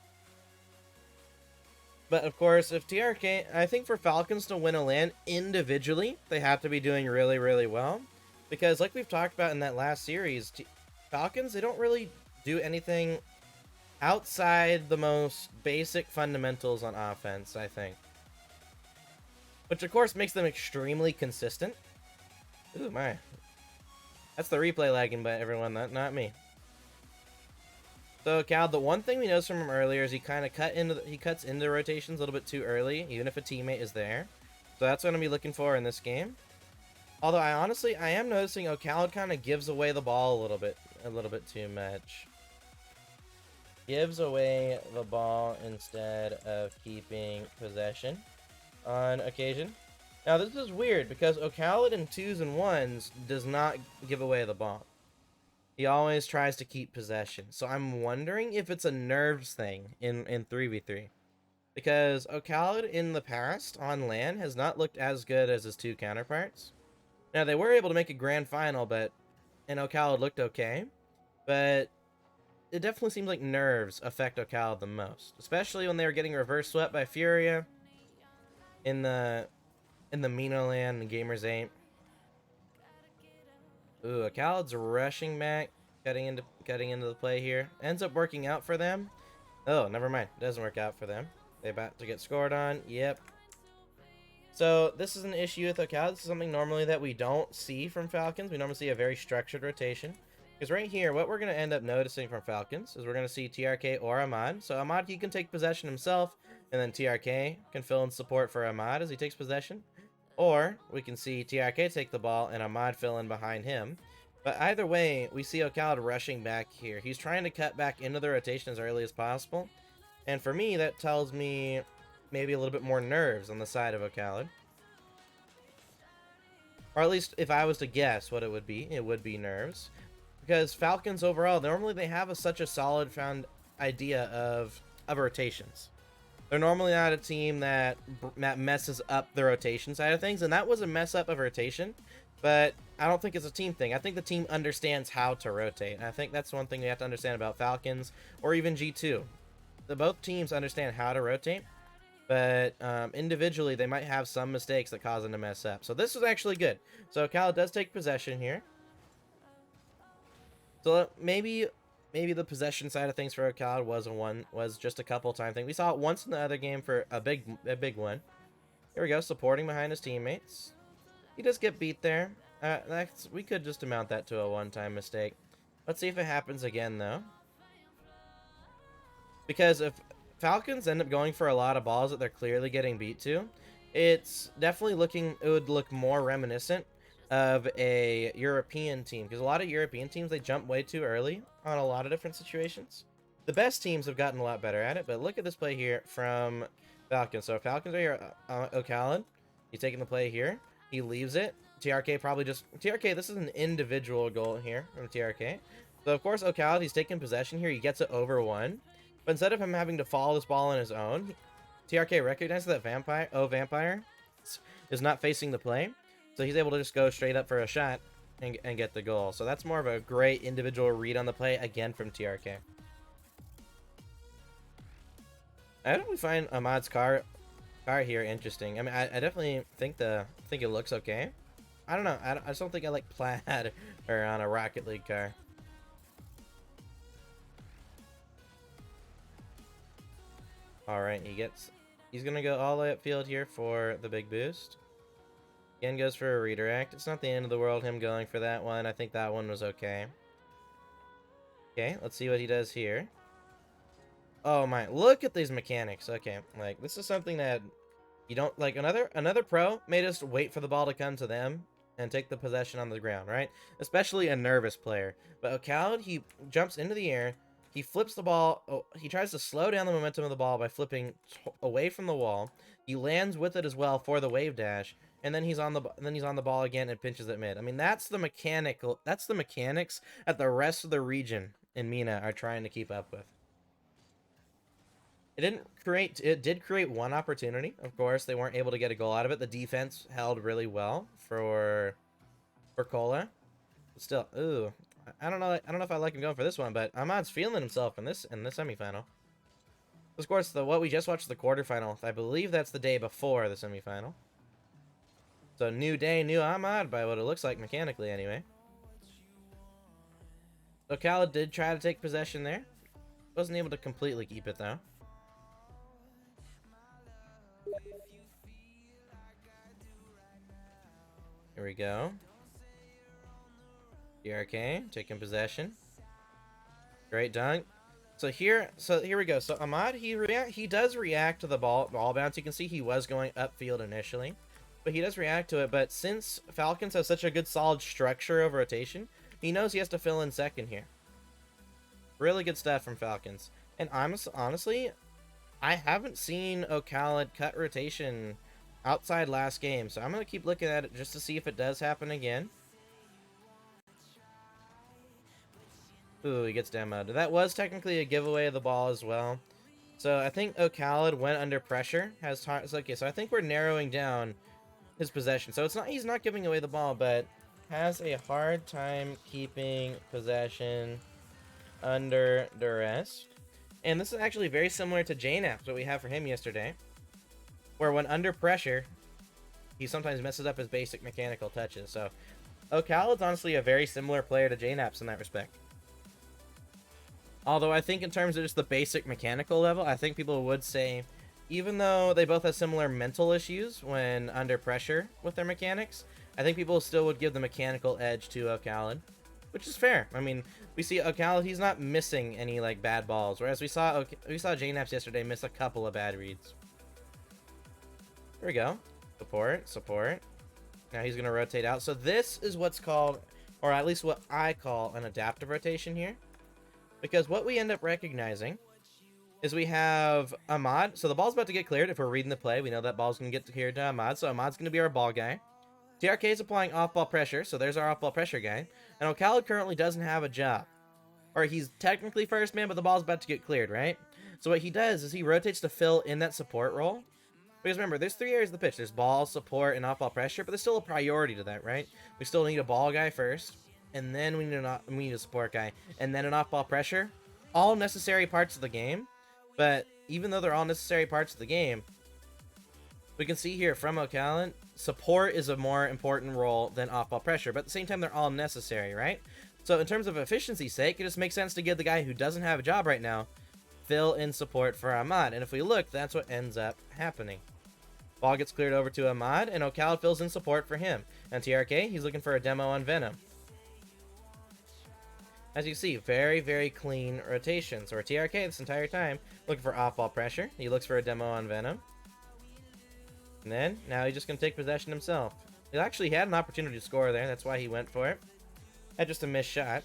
But of course, if TRK, I think for Falcons to win a LAN individually, they have to be doing really, really well. Because like we've talked about in that last series, Falcons, they don't really do anything outside the most basic fundamentals on offense, I think. Which of course makes them extremely consistent. Ooh, my. That's the replay lagging, but everyone, not me. So, Cal, the one thing we noticed from him earlier is he kind of cuts into rotations a little bit too early, even if a teammate is there. So that's what I'm going to be looking for in this game. Although, I am noticing O'Callaghan kind of gives away the ball a little bit too much. Gives away the ball instead of keeping possession on occasion. Now, this is weird because O'Callaghan in 2s and 1s does not give away the ball. He always tries to keep possession. So I'm wondering if it's a nerves thing in 3v3. Because O'Callaghan in the past on LAN has not looked as good as his 2 counterparts. Now, they were able to make a grand final, and O'Callaghan looked okay. But it definitely seems like nerves affect O'Callaghan the most. Especially when they were getting reverse swept by Furia in the Mino LAN and Gamers 8. Ooh, O'Callaghan's rushing back, cutting into the play here. Ends up working out for them. Oh, never mind. Doesn't work out for them. They're about to get scored on. Yep. So this is an issue with O'Callaghan. This is something normally that we don't see from Falcons. We normally see a very structured rotation. Because right here, what we're going to end up noticing from Falcons is we're going to see TRK or Ahmad. So Ahmad, he can take possession himself, and then TRK can fill in support for Ahmad as he takes possession. Or we can see TRK take the ball and Ahmad fill in behind him. But either way, we see O'Callaghan rushing back here. He's trying to cut back into the rotation as early as possible. And for me, that tells me maybe a little bit more nerves on the side of O'Callaghan. Or at least if I was to guess what it would be nerves. Because Falcons overall, normally they have such a solid found idea of rotations. They're normally not a team that messes up the rotation side of things, and that was a mess up of rotation, but I don't think it's a team thing. I think the team understands how to rotate, and I think that's one thing we have to understand about Falcons, or even G2. Both teams understand how to rotate, but individually they might have some mistakes that cause them to mess up. So this is actually good. So Cal does take possession here. So maybe the possession side of things for O'Callaghan was just a couple time thing. We saw it once in the other game for a big one. Here we go, supporting behind his teammates. He does get beat there. We could just amount that to a one-time mistake. Let's see if it happens again though. Because if Falcons end up going for a lot of balls that they're clearly getting beat to, it's definitely it would look more reminiscent of a European team, because a lot of European teams, they jump way too early on a lot of different situations. The best teams have gotten a lot better at it, but look at this play here from Falcons. So Falcons are here, O'Callaghan, he's taking the play here, he leaves it. TRK, this is an individual goal here from TRK. So of course O'Callaghan, he's taking possession here, he gets it over 1, but instead of him having to follow this ball on his own, TRK recognizes that Vampire is not facing the play. So he's able to just go straight up for a shot and get the goal. So that's more of a great individual read on the play, again, from TRK. I definitely find Ahmad's car here interesting. I mean, I definitely think it looks okay. I don't know. I just don't think I like plaid or on a Rocket League car. All right, he's gonna go all the way upfield here for the big boost. Again, goes for a redirect. It's not the end of the world him going for that one. I think that one was okay. Okay, let's see what he does here. Oh my, look at these mechanics. Okay, like this is something that you don't like. Another pro may just wait for the ball to come to them and take the possession on the ground, right? Especially a nervous player. But O'Callaghan, he jumps into the air, he flips the ball. Oh, he tries to slow down the momentum of the ball by flipping away from the wall. He lands with it as well for the wave dash, and then he's on the ball again and pinches it mid. I mean, that's the mechanics that the rest of the region in MENA are trying to keep up with. It did create one opportunity. Of course, they weren't able to get a goal out of it. The defense held really well for Cola. But still, ooh, I don't know. I don't know if I like him going for this one, but Ahmad's feeling himself in this semifinal. Of course, what we just watched the quarterfinal. I believe that's the day before the semifinal. So new day, new Ahmad, by what it looks like mechanically, anyway. So Khaled did try to take possession there. Wasn't able to completely keep it though. Here we go. DRK taking possession. Great dunk. So here we go. So Ahmad, he does react to the ball bounce. You can see he was going upfield initially, but he does react to it. But since Falcons has such a good solid structure of rotation, he knows he has to fill in second here. Really good stuff from Falcons. And honestly, I haven't seen O'Callaghan cut rotation outside last game, so I'm going to keep looking at it just to see if it does happen again. Ooh, he gets demoed. That was technically a giveaway of the ball as well. So I think O'Callaghan went under pressure. Okay, so I think we're narrowing down his possession. So he's not giving away the ball, but has a hard time keeping possession under duress. And this is actually very similar to JNAP's, what we have for him yesterday, where when under pressure, he sometimes messes up his basic mechanical touches. So O'Callaghan's honestly a very similar player to JNAP's in that respect. Although I think in terms of just the basic mechanical level, I think people would say, even though they both have similar mental issues when under pressure with their mechanics, I think people still would give the mechanical edge to O'Callaghan, which is fair. I mean, we see O'Callaghan, he's not missing any like bad balls, whereas we saw JNAP's yesterday miss a couple of bad reads. Here we go. Support. Now he's going to rotate out. So this is what's called, or at least what I call, an adaptive rotation here. Because what we end up recognizing is we have Ahmad. So the ball's about to get cleared. If we're reading the play, we know that ball's going to get cleared to Ahmad. So Ahmad's going to be our ball guy. TRK is applying off-ball pressure. So there's our off-ball pressure guy. And O'Callaghan currently doesn't have a job. Or he's technically first man, but the ball's about to get cleared, right? So what he does is he rotates to fill in that support role. Because remember, there's 3 areas of the pitch. There's ball, support, and off-ball pressure. But there's still a priority to that, right? We still need a ball guy first. And then we need a support guy, and then an off-ball pressure. All necessary parts of the game, but even though they're all necessary parts of the game, we can see here from O'Callaghan, support is a more important role than off-ball pressure, but at the same time, they're all necessary, right? So in terms of efficiency's sake, it just makes sense to give the guy who doesn't have a job right now fill in support for Ahmad, and if we look, that's what ends up happening. Ball gets cleared over to Ahmad, and O'Callaghan fills in support for him. And TRK, he's looking for a demo on Venom. As you see, very, very clean rotation. So our TRK this entire time looking for off-ball pressure. He looks for a demo on Venom. And then, now he's just going to take possession himself. He actually had an opportunity to score there. That's why he went for it. Had just a missed shot.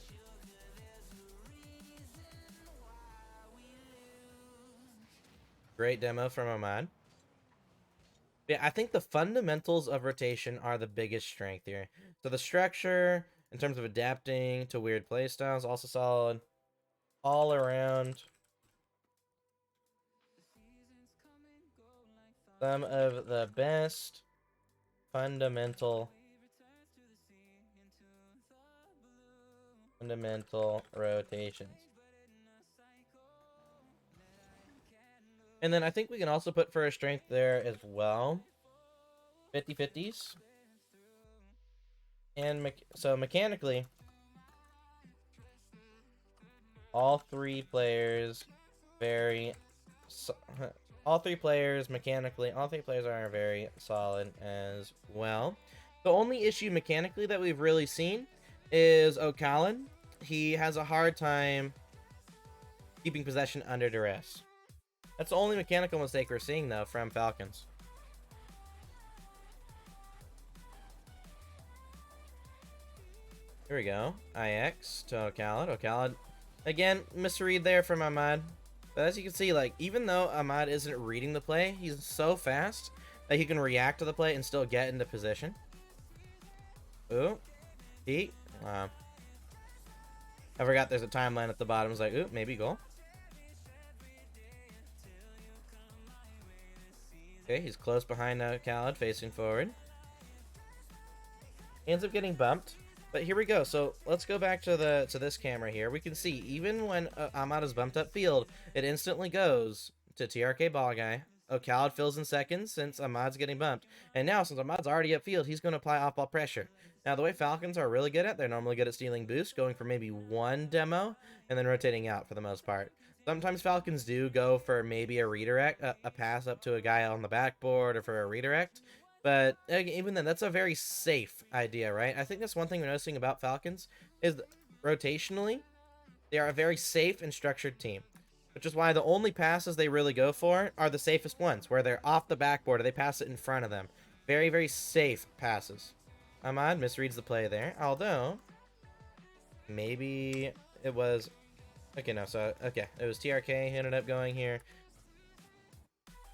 Great demo from Ahmad. Yeah, I think the fundamentals of rotation are the biggest strength here. So the structure, in terms of adapting to weird playstyles, also solid. All around. Some of the best fundamental rotations. And then I think we can also put for a strength there as well. 50-50s. And so mechanically, all three players all three players mechanically, all three players are very solid as well. The only issue mechanically that we've really seen is O'Callaghan. He has a hard time keeping possession under duress. That's the only mechanical mistake we're seeing, though, from Falcons. Here we go. IX to O'Callaghan. O'Callaghan, again, misread there from Ahmad. But as you can see, like, even though Ahmad isn't reading the play, he's so fast that he can react to the play and still get into position. Ooh. He. Wow. I forgot there's a timeline at the bottom. It's like, ooh, maybe goal. Okay, he's close behind Khaled, facing forward. He ends up getting bumped. But here we go. So let's go back to this camera here. We can see even when Ahmad is bumped up field, it instantly goes to TRK ball guy. Khaled fills in seconds since Ahmad's getting bumped. And now, since Ahmad's already upfield, he's going to apply off-ball pressure. Now, the way Falcons are really good at, they're normally good at stealing boost, going for maybe one demo, and then rotating out for the most part. Sometimes Falcons do go for maybe a redirect, a pass up to a guy on the backboard, or for a redirect. But even then, that's a very safe idea, right? I think that's one thing we're noticing about Falcons is rotationally, they are a very safe and structured team. Which is why the only passes they really go for are the safest ones, where they're off the backboard or they pass it in front of them. Very, very safe passes. Ahmad misreads the play there, although maybe it was... Okay, no, so, okay, it was TRK who ended up going here.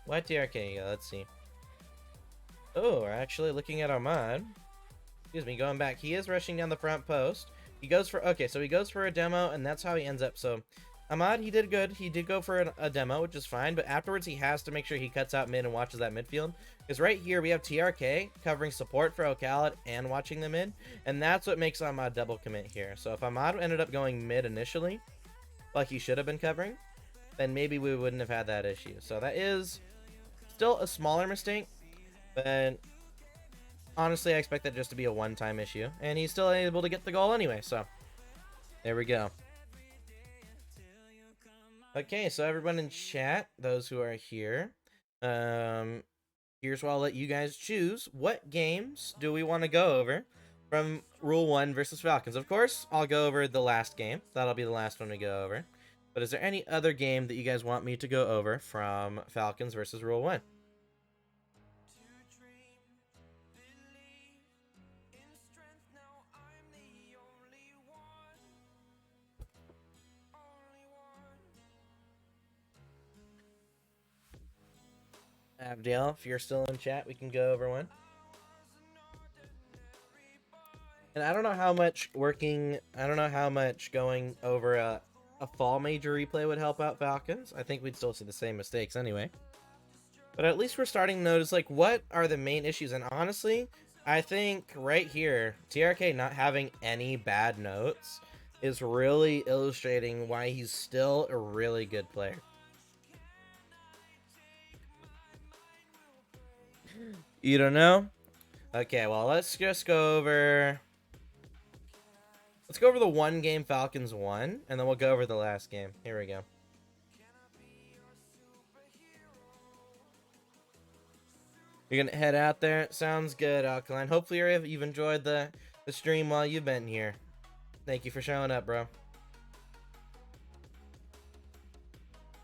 What TRK? Let's see. Oh, we're actually looking at Ahmad. Excuse me, going back. He is rushing down the front post. He goes for... Okay, so he goes for a demo, and that's how he ends up. So, Ahmad, he did good. He did go for a demo, which is fine. But afterwards, he has to make sure he cuts out mid and watches that midfield. Because right here, we have TRK covering support for O'Callaghan and watching the mid. And that's what makes Ahmad double commit here. So, if Ahmad ended up going mid initially, like he should have been covering, then maybe we wouldn't have had that issue. So, that is still a smaller mistake. But honestly, I expect that just to be a one-time issue. And he's still able to get the goal anyway, so there we go. Okay, so everyone in chat, those who are here, here's where I'll let you guys choose. What games do we want to go over from Rule 1 versus Falcons? Of course, I'll go over the last game. That'll be the last one we go over. But is there any other game that you guys want me to go over from Falcons versus Rule 1? Abdiel, if you're still in chat, we can go over one. And I don't know how much going over a fall major replay would help out Falcons. I think we'd still see the same mistakes anyway. But at least we're starting to notice, like, what are the main issues? And honestly, I think right here, TRK not having any bad notes is really illustrating why he's still a really good player. You don't know? Okay, well, let's just go over... Let's go over the one game Falcons won, and then we'll go over the last game. Here we go. You're gonna head out there? Sounds good, Alkaline. Hopefully you've enjoyed the stream while you've been here. Thank you for showing up, bro.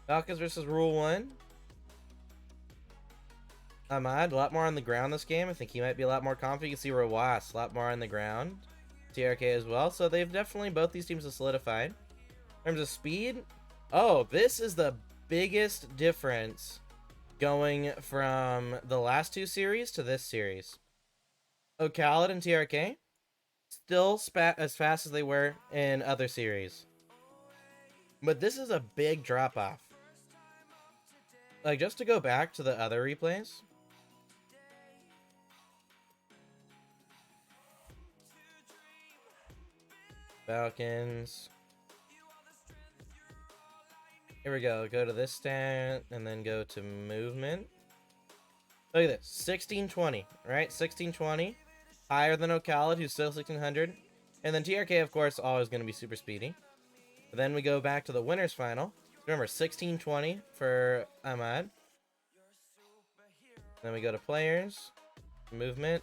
Falcons versus Rule 1. Ahmad, a lot more on the ground this game. I think he might be a lot more confident. You can see Rawas, a lot more on the ground. TRK as well. So they've definitely, both these teams have solidified. In terms of speed, oh, this is the biggest difference going from the last two series to this series. O'Callaghan and TRK still as fast as they were in other series. But this is a big drop-off. Like, just to go back to the other replays. Falcons. Here we go. Go to this stat and then go to movement. Look at this. 1620, right? 1620. higher than Ocalad, who's still 1600. And then TRK, of course, always going to be super speedy. But then we go back to the winners final. Remember, 1620 for Ahmad. Then we go to players, movement,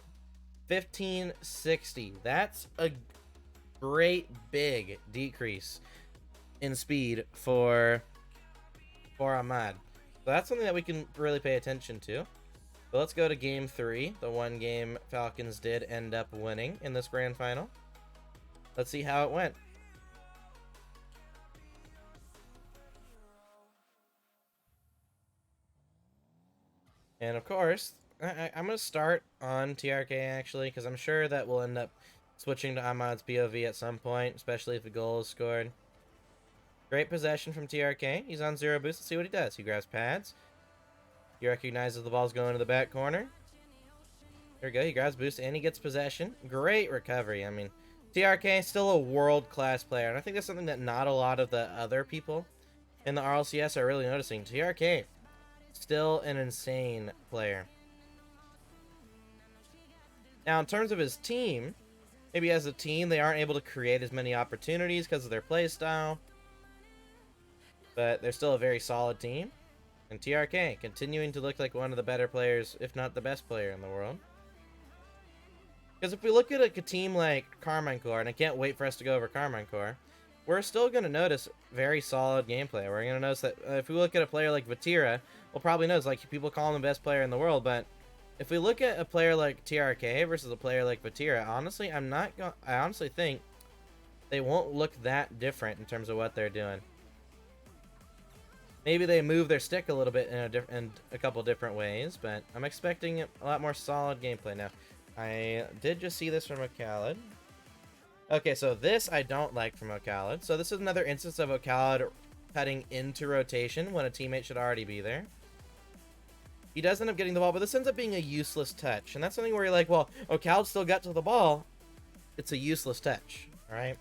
1560. That's a great big decrease in speed for Ahmad. So that's something that we can really pay attention to. But let's go to game 3, the one game Falcons did end up winning in this grand final. Let's see how it went. And of course, I'm going to start on TRK actually, because I'm sure that we'll end up switching to Ahmad's POV at some point, especially if a goal is scored. Great possession from TRK. He's on 0 boost. Let's see what he does. He grabs pads. He recognizes the ball's going to the back corner. There we go. He grabs boost and he gets possession. Great recovery. I mean, TRK is still a world-class player, and I think that's something that not a lot of the other people in the RLCS are really noticing. TRK, still an insane player. Now, in terms of his team, maybe as a team, they aren't able to create as many opportunities because of their play style, but they're still a very solid team. And TRK, continuing to look like one of the better players, if not the best player in the world. Because if we look at a team like Karmancore, and I can't wait for us to go over Karmancore, we're still going to notice very solid gameplay. We're going to notice that if we look at a player like Vatira, we'll probably notice, like, people call him the best player in the world, but if we look at a player like TRK versus a player like Vatira, honestly, I honestly think they won't look that different in terms of what they're doing. Maybe they move their stick a little bit in a couple different ways, but I'm expecting a lot more solid gameplay now. I did just see this from Ocalad. Okay, so this I don't like from Ocalad. So this is another instance of Ocalad cutting into rotation when a teammate should already be there. He does end up getting the ball, but this ends up being a useless touch. And that's something where you're like, well, Ocalad still got to the ball. It's a useless touch, all right?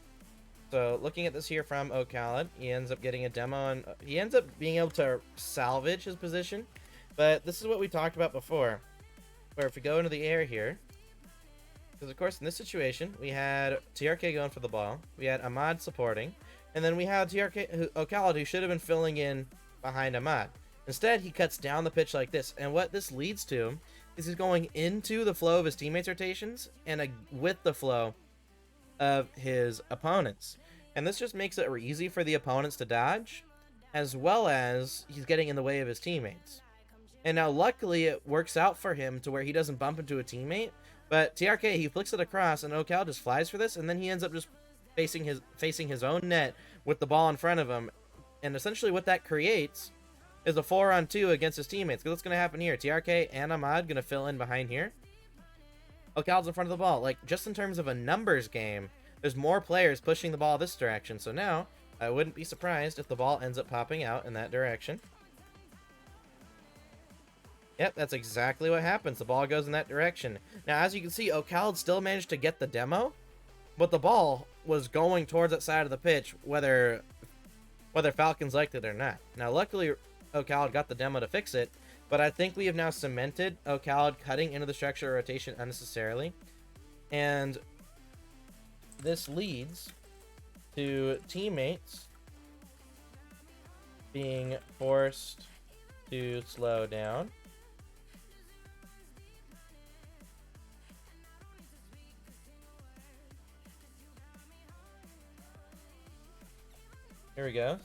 So looking at this here from Ocalad, he ends up getting a demo, and he ends up being able to salvage his position. But this is what we talked about before, where if we go into the air here, because of course in this situation, we had TRK going for the ball, we had Ahmad supporting, and then we had Ocalad who should have been filling in behind Ahmad. Instead, he cuts down the pitch like this, and what this leads to is he's going into the flow of his teammates' rotations and with the flow of his opponents. And this just makes it easy for the opponents to dodge, as well as he's getting in the way of his teammates. And now luckily it works out for him to where he doesn't bump into a teammate, but TRK, he flicks it across and Ocalad just flies for this, and then he ends up just facing his own net with the ball in front of him. And essentially what that creates is a 4-on-2 against his teammates. Because what's going to happen here? TRK and Ahmad going to fill in behind here. Ocalad's in front of the ball. Like, just in terms of a numbers game, there's more players pushing the ball this direction. So now, I wouldn't be surprised if the ball ends up popping out in that direction. Yep, that's exactly what happens. The ball goes in that direction. Now, as you can see, Ocalad still managed to get the demo, but the ball was going towards that side of the pitch, whether Falcons liked it or not. Now, luckily, Ocalad got the demo to fix it, but I think we have now cemented Ocalad cutting into the structure of rotation unnecessarily, and this leads to teammates being forced to slow down. Here we go.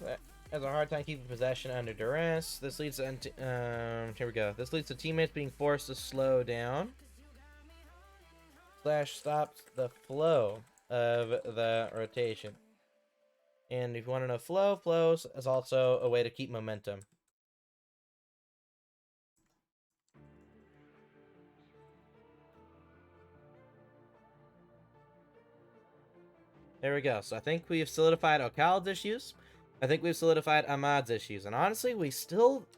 Has a hard time keeping possession under duress. This leads to here we go. This leads to teammates being forced to slow down. Slash stops the flow of the rotation. And if you want to know flow is also a way to keep momentum. There we go. So I think we've solidified Ocalad's issues. I think we've solidified Ahmad's issues. And honestly,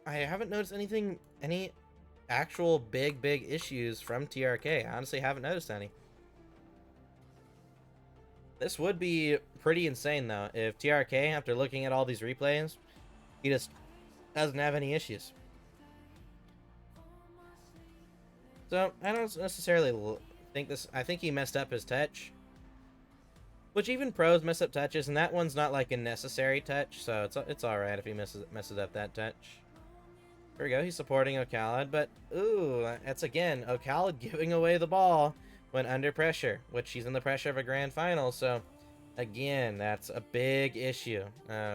I haven't noticed any actual big issues from TRK. I honestly haven't noticed any. This would be pretty insane, though, if TRK, after looking at all these replays, he just doesn't have any issues. So, I don't necessarily I think he messed up his touch. Which even pros mess up touches, and that one's not like a necessary touch, so it's alright if he messes up that touch. There we go, he's supporting O'Callaghan, but ooh, that's again O'Callaghan giving away the ball when under pressure, which he's in the pressure of a grand final, so again, that's a big issue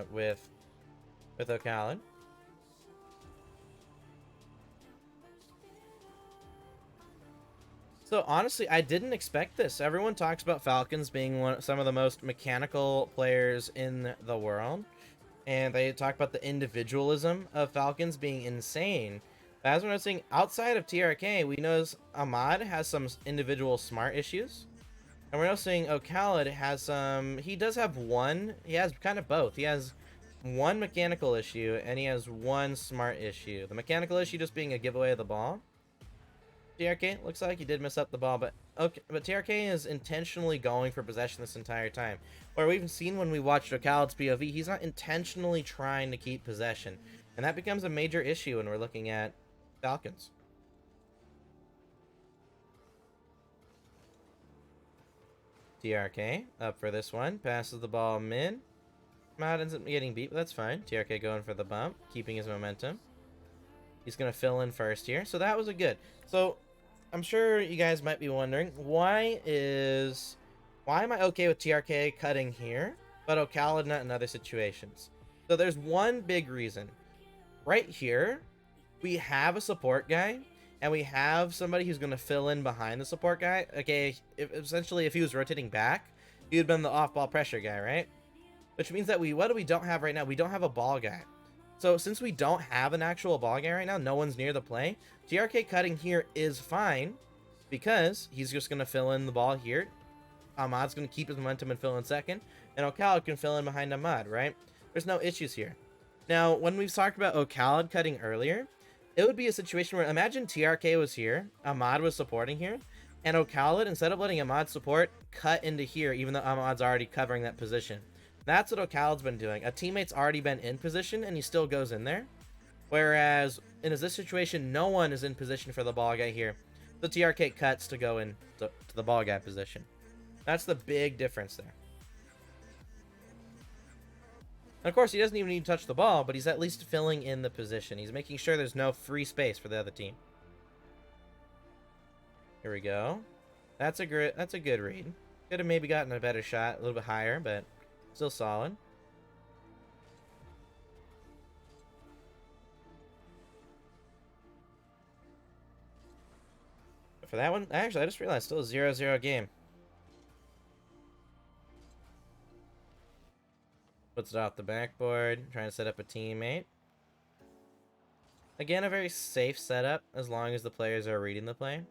with O'Callaghan. So honestly, I didn't expect this. Everyone talks about Falcons being some of the most mechanical players in the world, and they talk about the individualism of Falcons being insane. But as we're noticing, outside of TRK, we notice Ahmad has some individual smart issues, and we're noticing O'Callaghan has some. He does have one. He has kind of both. He has one mechanical issue, and he has one smart issue. The mechanical issue just being a giveaway of the ball. TRK looks like he did mess up the ball, but okay, but TRK is intentionally going for possession this entire time. Where we've seen when we watched O'Callaghan's POV, he's not intentionally trying to keep possession, and that becomes a major issue when we're looking at Falcons. TRK up for this one, passes the ball mid. Matt ends up getting beat, but that's fine. TRK going for the bump, keeping his momentum. He's going to fill in first here, so that was a good. So I'm sure you guys might be wondering, why am I okay with TRK cutting here, but O'Callaghan not in other situations? So there's one big reason. Right here, we have a support guy, and we have somebody who's going to fill in behind the support guy. Okay, essentially, if he was rotating back, he would have been the off-ball pressure guy, right? Which means that what do we don't have right now? We don't have a ball guy. So since we don't have an actual ball guy right now, no one's near the play, TRK cutting here is fine because he's just going to fill in the ball here. Ahmad's going to keep his momentum and fill in second, and O'Callaghan can fill in behind Ahmad, right? There's no issues here. Now, when we've talked about O'Callaghan cutting earlier, it would be a situation where, imagine TRK was here, Ahmad was supporting here, and O'Callaghan, instead of letting Ahmad support, cut into here, even though Ahmad's already covering that position. That's what O'Callaghan's been doing. A teammate's already been in position, and he still goes in there. Whereas, in this situation, no one is in position for the ball guy here. The TRK cuts to go in to the ball guy position. That's the big difference there. And of course, he doesn't even need to touch the ball, but he's at least filling in the position. He's making sure there's no free space for the other team. Here we go. That's a good read. Could have maybe gotten a better shot, a little bit higher, but still solid. For that one, actually, I just realized still a 0-0 game. Puts it off the backboard, trying to set up a teammate. Again, a very safe setup as long as the players are reading the play.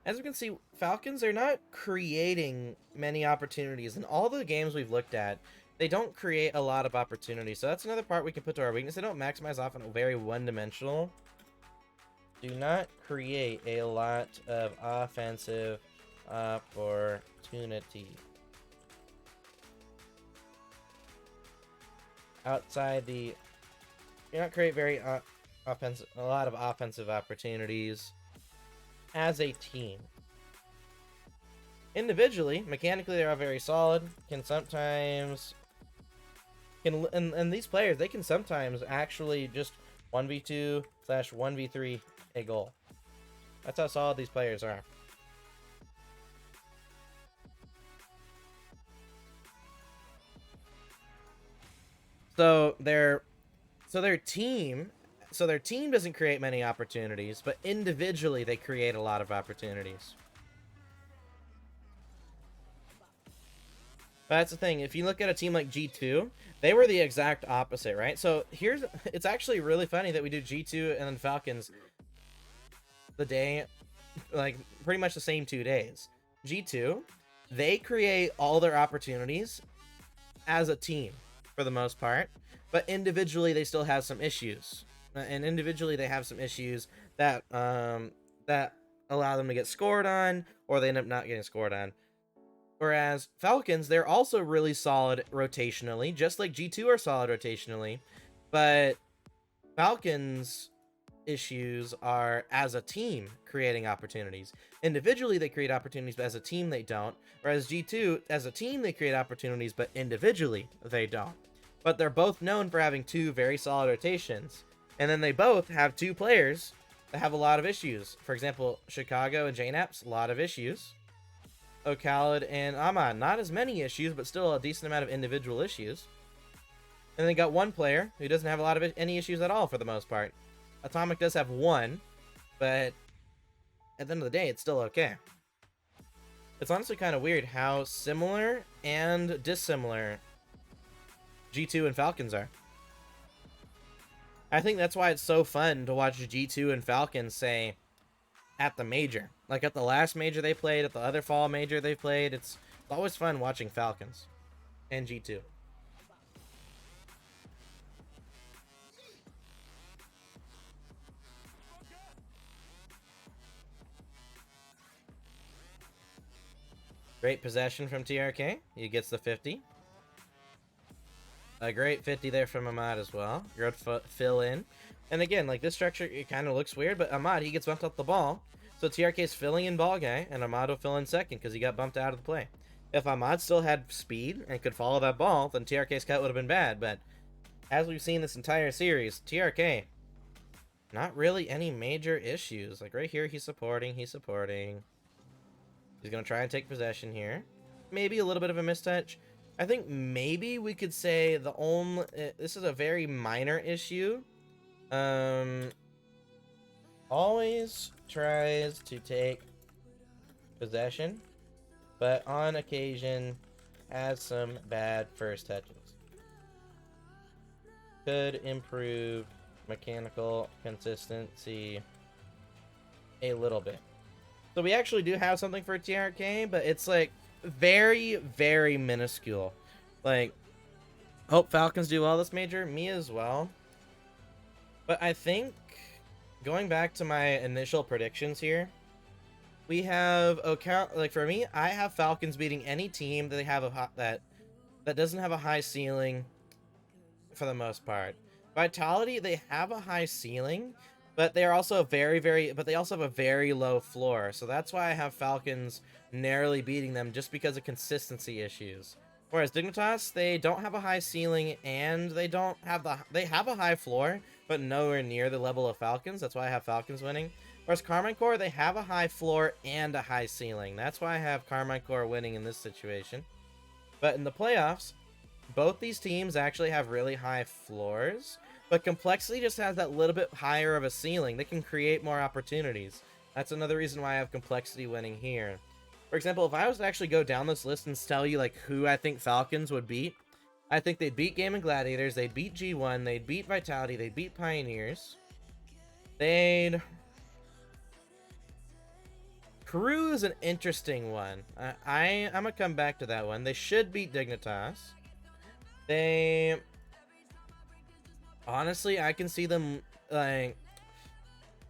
As we can see, Falcons are not creating many opportunities. In all the games we've looked at, they don't create a lot of opportunities. So that's another part we can put to our weakness. They don't maximize off and very one-dimensional. Do not create a lot of offensive opportunity. Outside the... You don't create very a lot of offensive opportunities as a team. Individually, mechanically, they're all very solid. And these players, they can sometimes actually just 1v2/1v3 a goal. That's how solid these players are. So their team doesn't create many opportunities, but individually they create a lot of opportunities. But that's the thing. If you look at a team like G2, they were the exact opposite, right? So it's actually really funny that we do G2 and then Falcons the day, like pretty much the same 2 days. G2, they create all their opportunities as a team for the most part, but individually they still have some issues. And individually they have some issues that that allow them to get scored on, or they end up not getting scored on. Whereas Falcons, they're also really solid rotationally, just like G2 are solid rotationally, but Falcons issues are as a team creating opportunities. Individually, they create opportunities, but as a team, they don't. Whereas G2, as a team, they create opportunities, but individually, they don't. But they're both known for having two very solid rotations. And then they both have two players that have a lot of issues. For example, Chicago and JNAPS, a lot of issues. Khaled and Ahmad, not as many issues, but still a decent amount of individual issues. And they got one player who doesn't have a lot of any issues at all for the most part. Atomic does have one, but at the end of the day, it's still okay. It's honestly kind of weird how similar and dissimilar G2 and Falcons are. I think that's why it's so fun to watch G2 and Falcons, say, at the major. Like at the last major they played, at the other fall major they played. It's always fun watching Falcons and G2. Great possession from TRK. He gets the 50. A great 50 there from Ahmad as well. Good fill in. And again, like this structure, it kind of looks weird, but Ahmad, he gets bumped off the ball. So TRK's filling in ball guy, and Ahmad will fill in second because he got bumped out of the play. If Ahmad still had speed and could follow that ball, then TRK's cut would have been bad. But as we've seen this entire series, TRK, not really any major issues. Like right here, he's supporting. He's going to try and take possession here. Maybe a little bit of a mistouch. I think maybe we could say the only... this is a very minor issue. Always tries to take possession, but on occasion has some bad first touches. Could improve mechanical consistency a little bit. So we actually do have something for TRK, but it's like very, very minuscule. Like, hope Falcons do well this major. Me as well. But I think, going back to my initial predictions here, we have, like for me, I have Falcons beating any team that they have that doesn't have a high ceiling for the most part. Vitality, they have a high ceiling, but they are also but they also have a very low floor. So that's why I have Falcons narrowly beating them, just because of consistency issues. Whereas Dignitas, they don't have a high ceiling and they have a high floor, but nowhere near the level of Falcons. That's why I have Falcons winning. Whereas Carmine Corps, they have a high floor and a high ceiling. That's why I have Carmine Corps winning in this situation. But in the playoffs, both these teams actually have really high floors, but Complexity just has that little bit higher of a ceiling. They can create more opportunities. That's another reason why I have Complexity winning here. For example, if I was to actually go down this list and tell you like who I think Falcons would beat, I think they'd beat Game and Gladiators, they'd beat G1, they'd beat Vitality, they'd beat Pioneers. Crew is an interesting one. I'm gonna come back to that one. They should beat Dignitas. Honestly, I can see them, like...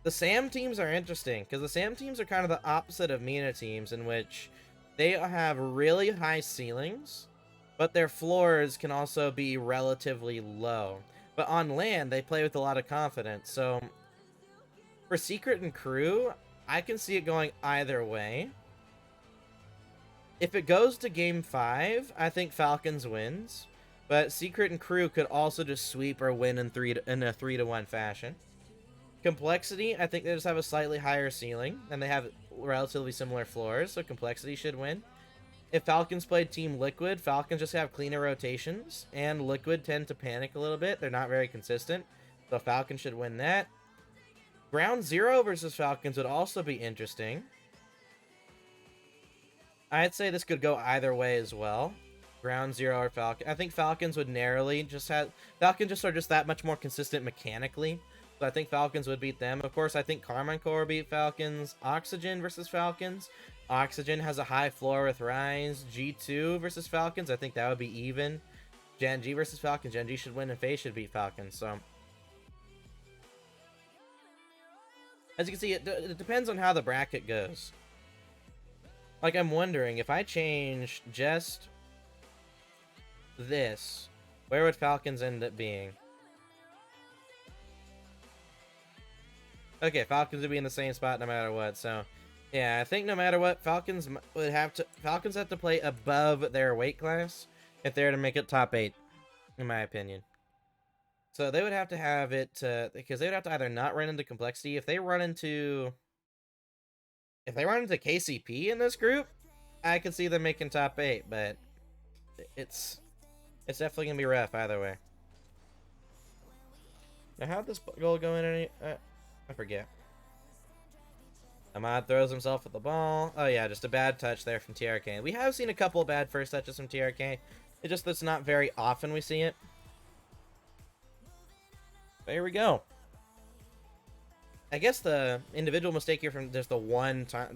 The SAM teams are interesting, because the SAM teams are kind of the opposite of MENA teams, in which they have really high ceilings, but their floors can also be relatively low. But on land, they play with a lot of confidence, so... For Secret and Crew, I can see it going either way. If it goes to Game 5, I think Falcons wins, but Secret and Crew could also just sweep or win in a 3-1 fashion. Complexity, I think they just have a slightly higher ceiling, and they have relatively similar floors, so Complexity should win. If Falcons played Team Liquid, Falcons just have cleaner rotations, and Liquid tend to panic a little bit. They're not very consistent, so Falcons should win that. Ground Zero versus Falcons would also be interesting. I'd say this could go either way as well. Ground Zero or Falcon. I think Falcons would narrowly just have... Falcons just are just that much more consistent mechanically. So I think Falcons would beat them. Of course, I think Carmine Corps would beat Falcons. Oxygen versus Falcons. Oxygen has a high floor with Rise. G2 versus Falcons. I think that would be even. Gen G versus Falcons. Gen G should win and FaZe should beat Falcons. So, as you can see, it depends on how the bracket goes. Like, I'm wondering, if I change just this, where would Falcons end up being? Okay, Falcons would be in the same spot no matter what. So, yeah, I think no matter what, Falcons have to play above their weight class if they're to make it top 8, in my opinion. So they would have to have it because they would have to either not run into complexity. If they run into KCP in this group, I could see them making top 8, but it's definitely gonna be rough either way. Now, how'd this goal go in? I forget. Ahmad throws himself at the ball. Oh yeah, just a bad touch there from TRK. We have seen a couple of bad first touches from TRK. It's not very often we see it. There we go. I guess the individual mistake here from just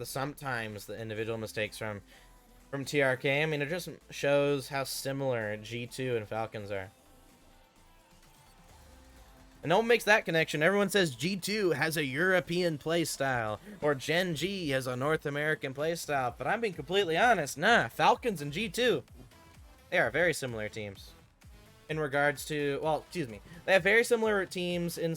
sometimes the individual mistakes from TRK. I mean, it just shows how similar G2 and Falcons are. And no one makes that connection. Everyone says G2 has a European playstyle, or Gen G has a North American playstyle. But I'm being completely honest. Nah, Falcons and G2, they are very similar teams. In regards to, well, excuse me, they have very similar teams in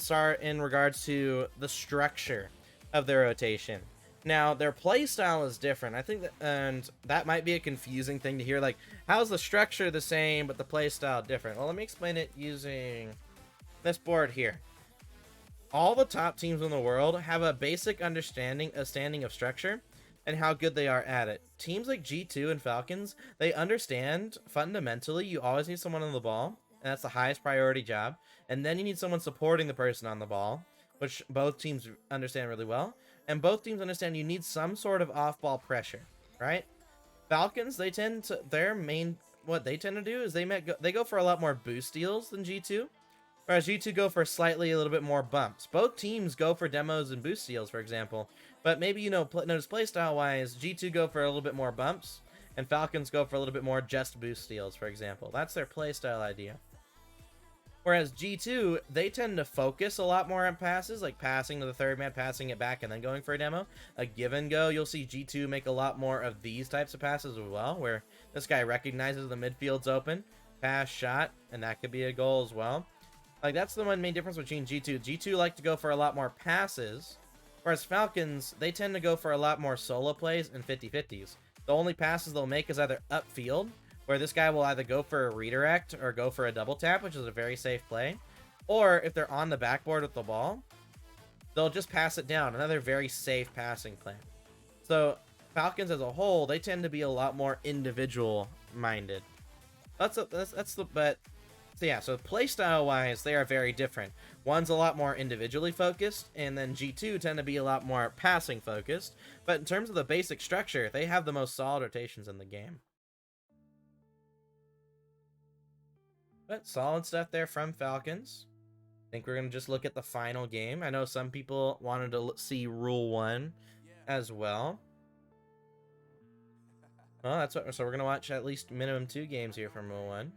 regards to the structure of their rotation. Now, their playstyle is different. I think that, and that might be a confusing thing to hear. Like, how's the structure the same, but the playstyle different? Well, let me explain it using this board here. All the top teams in the world have a basic understanding of structure and how good they are at it. Teams like G2 and Falcons, they understand fundamentally you always need someone on the ball, and that's the highest priority job. And then you need someone supporting the person on the ball, which both teams understand really well. And both teams understand you need some sort of off-ball pressure, right? Falcons, what they tend to do is they go for a lot more boost steals than G2. Whereas G2 go for a little bit more bumps. Both teams go for demos and boost steals, for example. But maybe, notice playstyle-wise, G2 go for a little bit more bumps, and Falcons go for a little bit more just boost steals, for example. That's their playstyle idea. Whereas G2, they tend to focus a lot more on passes, like passing to the third man, passing it back, and then going for a demo. A give and go, you'll see G2 make a lot more of these types of passes as well, where this guy recognizes the midfield's open, pass, shot, and that could be a goal as well. Like, that's the one main difference between G2. G2 like to go for a lot more passes, whereas Falcons, they tend to go for a lot more solo plays and 50-50s. The only passes they'll make is either upfield, where this guy will either go for a redirect or go for a double tap, which is a very safe play. Or if they're on the backboard with the ball, they'll just pass it down. Another very safe passing play. So Falcons as a whole, they tend to be a lot more individual-minded. So playstyle-wise, they are very different. One's a lot more individually focused, and then G2 tend to be a lot more passing-focused. But in terms of the basic structure, they have the most solid rotations in the game. But solid stuff there from Falcons. I think we're going to just look at the final game. I know some people wanted to see Rule 1 as well. Well, so we're going to watch at least minimum 2 games here from Rule 1.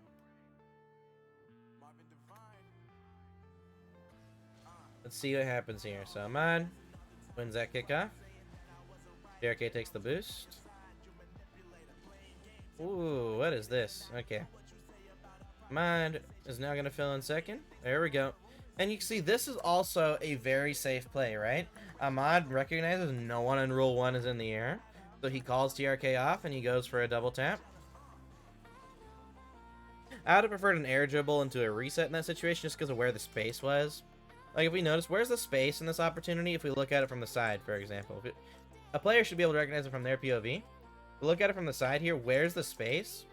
Let's see what happens here. So Ahmad wins that kickoff. JRK takes the boost. Ooh, what is this? Okay. Ahmad is now going to fill in second. There we go. And you can see this is also a very safe play, right? Ahmad recognizes no one in Rule 1 is in the air. So he calls TRK off and he goes for a double tap. I would have preferred an air dribble into a reset in that situation just because of where the space was. Like, if we notice, where's the space in this opportunity if we look at it from the side, for example? A player should be able to recognize it from their POV. Look at it from the side here. Where's the space?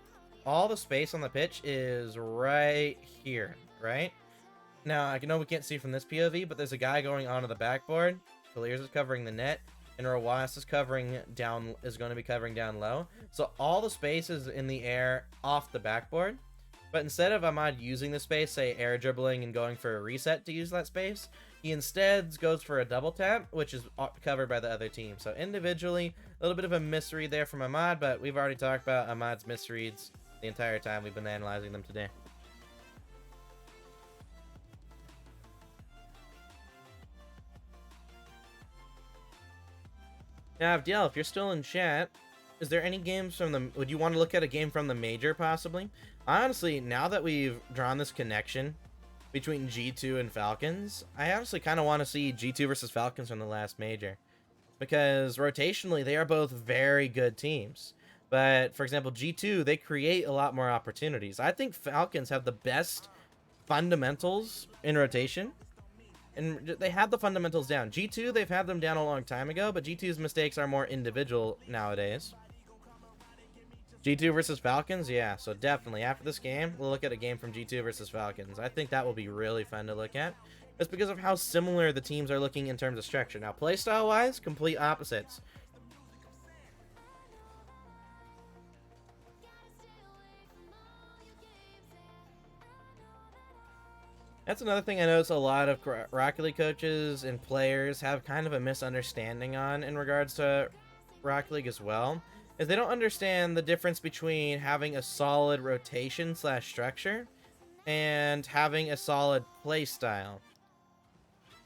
All the space on the pitch is right here, right? Now, I know we can't see from this POV, but there's a guy going onto the backboard. Clears is covering the net, and Rawas is going to be covering down low. So all the space is in the air off the backboard. But instead of Ahmad using the space, say air dribbling and going for a reset to use that space, he instead goes for a double tap, which is covered by the other team. So individually, a little bit of a misread there from Ahmad, but we've already talked about Ahmad's misreads the entire time we've been analyzing them today. Now, Abdiel, if you're still in chat, is there any games from the... Would you want to look at a game from the major, possibly? Honestly, now that we've drawn this connection between G2 and Falcons. I honestly kind of want to see G2 versus Falcons from the last major, because rotationally they are both very good teams. But for example, G2, they create a lot more opportunities. I think Falcons have the best fundamentals in rotation, and they have the fundamentals down. G2, they've had them down a long time ago, but G2's mistakes are more individual nowadays. G2 versus Falcons, yeah, so definitely after this game, we'll look at a game from G2 versus Falcons. I think that will be really fun to look at. It's because of how similar the teams are looking in terms of structure. Now, playstyle-wise, complete opposites. That's another thing I notice a lot of Rocket League coaches and players have kind of a misunderstanding on in regards to Rocket League as well, is they don't understand the difference between having a solid rotation slash structure and having a solid play style.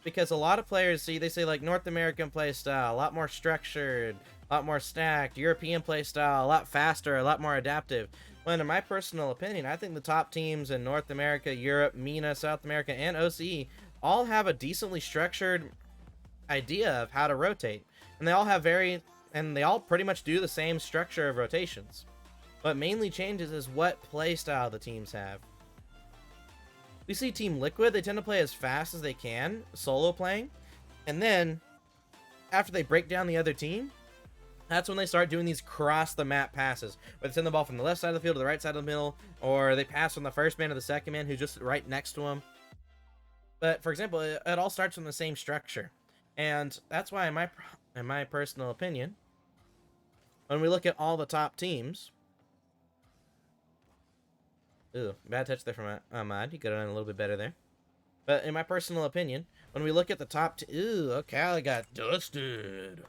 Because a lot of players, see, they say like North American play style, a lot more structured, a lot more stacked, European play style, a lot faster, a lot more adaptive. When in my personal opinion, I think the top teams in North America, Europe, MENA, South America, and OCE all have a decently structured idea of how to rotate. And they all pretty much do the same structure of rotations. What mainly changes is what play style the teams have. We see Team Liquid, they tend to play as fast as they can, solo playing, and then, after they break down the other team, that's when they start doing these cross-the-map passes, where they send the ball from the left side of the field to the right side of the middle, or they pass from the first man to the second man who's just right next to them. But, for example, it all starts from the same structure, and that's why, in my personal opinion, when we look at all the top teams... Ooh, bad touch there from Ahmad. He could have done a little bit better there. But in my personal opinion, when we look at the top... Ooh, Ocala got dusted.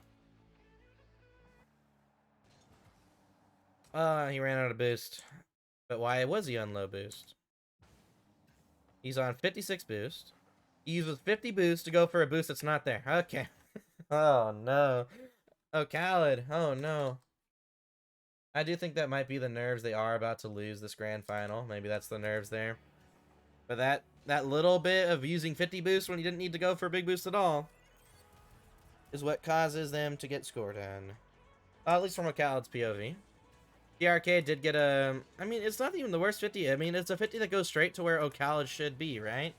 He ran out of boost. But why was he on low boost? He's on 56 boost. He uses 50 boost to go for a boost that's not there. Okay. Oh, no. Ocala. Oh, no. I do think that might be the nerves. They are about to lose this grand final. Maybe that's the nerves there. But that little bit of using 50 boost when you didn't need to go for a big boost at all is what causes them to get scored on. At least from a Khaled's POV. TRK did get a... I mean, it's not even the worst 50. I mean, it's a 50 that goes straight to where Ocala should be, right?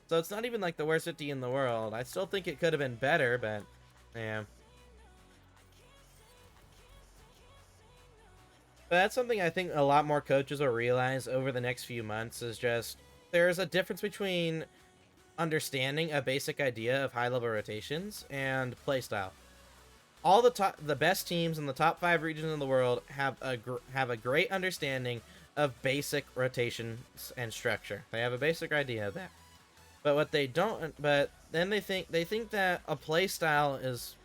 So it's not even like the worst 50 in the world. I still think it could have been better, but... yeah. But that's something I think a lot more coaches will realize over the next few months is just there's a difference between understanding a basic idea of high-level rotations and playstyle. All the best teams in the top 5 regions in the world have a great understanding of basic rotations and structure. They have a basic idea of that. But what they don't, but then they think that a playstyle is...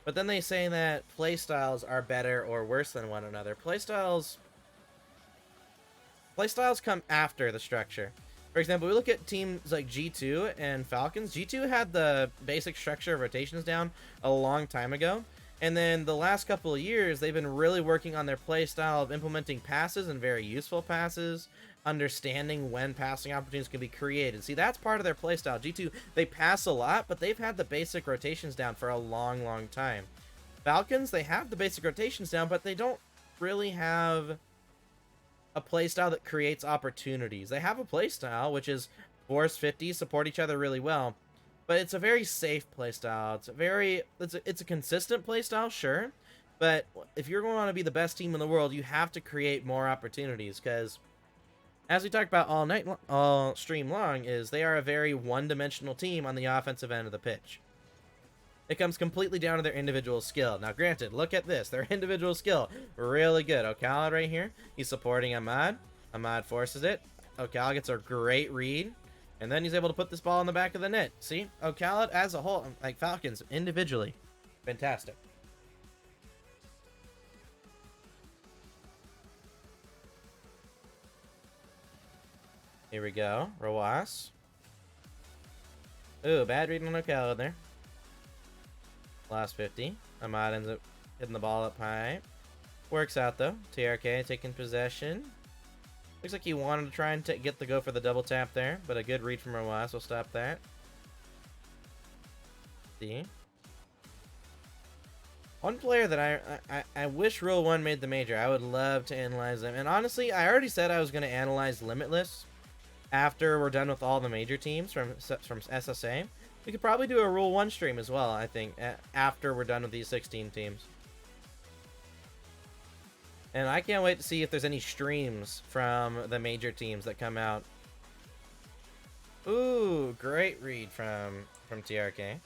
But then they say that playstyles are better or worse than one another. Playstyles come after the structure. For example, we look at teams like G2 and Falcons. G2 had the basic structure of rotations down a long time ago. And then the last couple of years, they've been really working on their playstyle of implementing passes and very useful passes, understanding when passing opportunities can be created. See, that's part of their playstyle. G2, they pass a lot, but they've had the basic rotations down for a long, long time. Falcons, they have the basic rotations down, but they don't really have a playstyle that creates opportunities. They have a playstyle, which is force 50, support each other really well, but it's a very safe playstyle. It's a consistent playstyle, sure, but if you're going to want to be the best team in the world, you have to create more opportunities, because as we talked about all stream long, is they are a very one-dimensional team on the offensive end of the pitch. It comes completely down to their individual skill. Now, granted, look at this. Their individual skill, really good. Ocala right here, he's supporting Ahmad. Ahmad forces it. Ocala gets a great read. And then he's able to put this ball in the back of the net. See? Ocala as a whole, like Falcons, individually, fantastic. Here we go. Rawas. Ooh, bad read on Ocala there. Last 50. Ahmad ends up hitting the ball up high. Works out, though. TRK taking possession. Looks like he wanted to try and get the go for the double tap there, but a good read from Roas will stop that. See? One player that I wish Rule 1 made the major. I would love to analyze them. And honestly, I already said I was going to analyze Limitless after we're done with all the major teams from SSA. We could probably do a Rule 1 stream as well, I think, after we're done with these 16 teams. And I can't wait to see if there's any streams from the major teams that come out. Ooh, great read from TRK.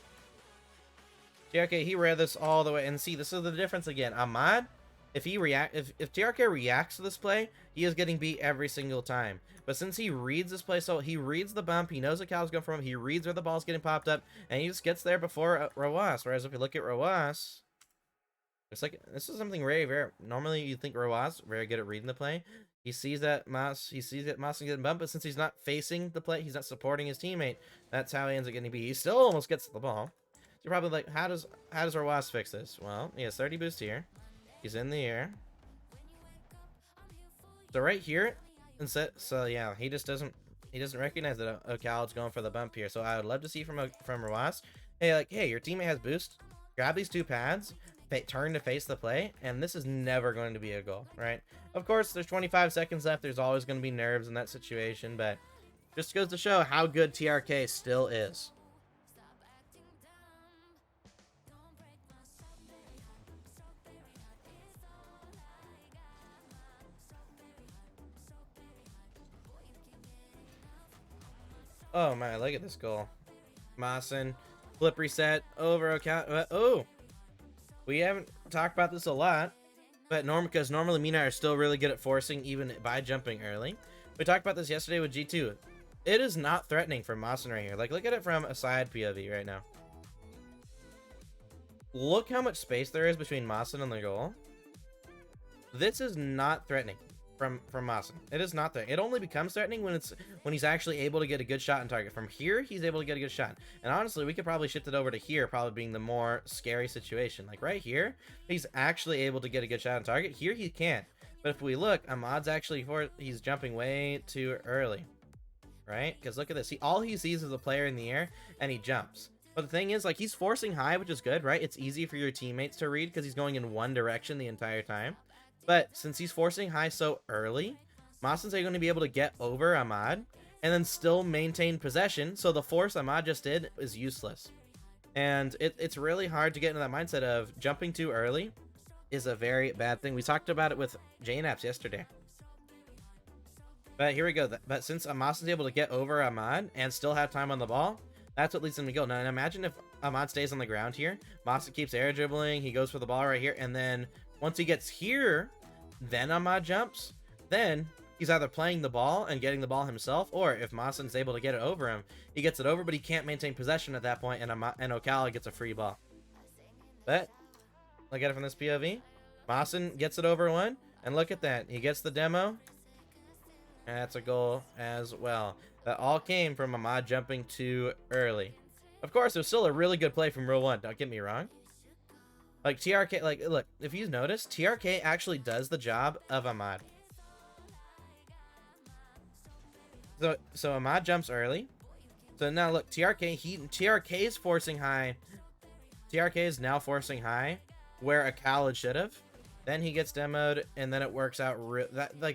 TRK, he read this all the way, and see, this is the difference again. Ahmad, if TRK reacts to this play, he is getting beat every single time. But since he reads this play, so he reads the bump, he knows the cow's going for him, he reads where the ball's getting popped up, and he just gets there before Roas. Whereas if you look at Roas, it's like, this is something very, very, normally you think Roas very good at reading the play. He sees that Mas is getting bumped, but since he's not facing the play, he's not supporting his teammate, that's how he ends up getting beat. He still almost gets the ball. You're probably like, how does Roas fix this? Well, he has 30 boost here. He's in the air. So right here, so yeah, he doesn't recognize that Ocal's going for the bump here. So I would love to see from Roas, hey, your teammate has boost. Grab these 2 pads, turn to face the play, and this is never going to be a goal, right? Of course, there's 25 seconds left. There's always going to be nerves in that situation, but just goes to show how good TRK still is. Oh my, look at this goal. Maassen, flip reset, over Ocal. Oh! We haven't talked about this a lot, but because normally Mina are still really good at forcing even by jumping early. We talked about this yesterday with G2. It is not threatening for Maassen right here. Like, look at it from a side POV right now. Look how much space there is between Maassen and the goal. This is not threatening from Maassen. It is not threatening. It only becomes threatening when he's actually able to get a good shot on target. From here, he's able to get a good shot. And honestly, we could probably shift it over to here, probably being the more scary situation. Like right here, he's actually able to get a good shot on target. Here, he can't. But if we look, Ahmad's actually he's jumping way too early, right? Because look at this. All he sees is a player in the air, and he jumps. But the thing is, like, he's forcing high, which is good, right? It's easy for your teammates to read because he's going in one direction the entire time. But since he's forcing high so early, Maassen's going to be able to get over Ahmad and then still maintain possession. So the force Ahmad just did is useless. And it's really hard to get into that mindset of jumping too early is a very bad thing. We talked about it with JNAPS yesterday. But here we go. But since Maassen's able to get over Ahmad and still have time on the ball, that's what leads him to go. Now imagine if Ahmad stays on the ground here. Maassen keeps air dribbling. He goes for the ball right here. And then once he gets here, then Ahmad jumps. Then he's either playing the ball and getting the ball himself, or if Maassen's able to get it over him, he gets it over, but he can't maintain possession at that point, and Ocala gets a free ball. But look at it from this POV. Maassen gets it over one, and look at that. He gets the demo, and that's a goal as well. That all came from Ahmad jumping too early. Of course, it was still a really good play from Rule 1, don't get me wrong. Like, TRK, like, look, if you notice, TRK actually does the job of Ahmad. So Ahmad jumps early. So now, look, TRK is forcing high. TRK is now forcing high, where a Khaled should have. Then he gets demoed, and then it works out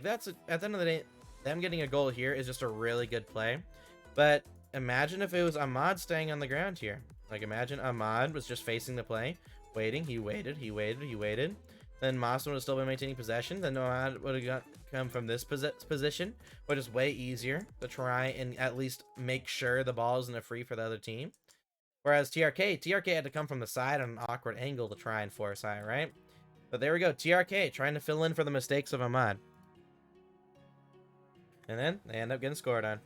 that's, at the end of the day, them getting a goal here is just a really good play. But imagine if it was Ahmad staying on the ground here. Like, imagine Ahmad was just facing the play. Waiting, he waited. Then Maassen would have still been maintaining possession. Then Ahmad would have come from this position, which is way easier to try and at least make sure the ball isn't a free for the other team. Whereas TRK had to come from the side on an awkward angle to try and force high, right? But there we go, TRK trying to fill in for the mistakes of Ahmad. And then they end up getting scored on.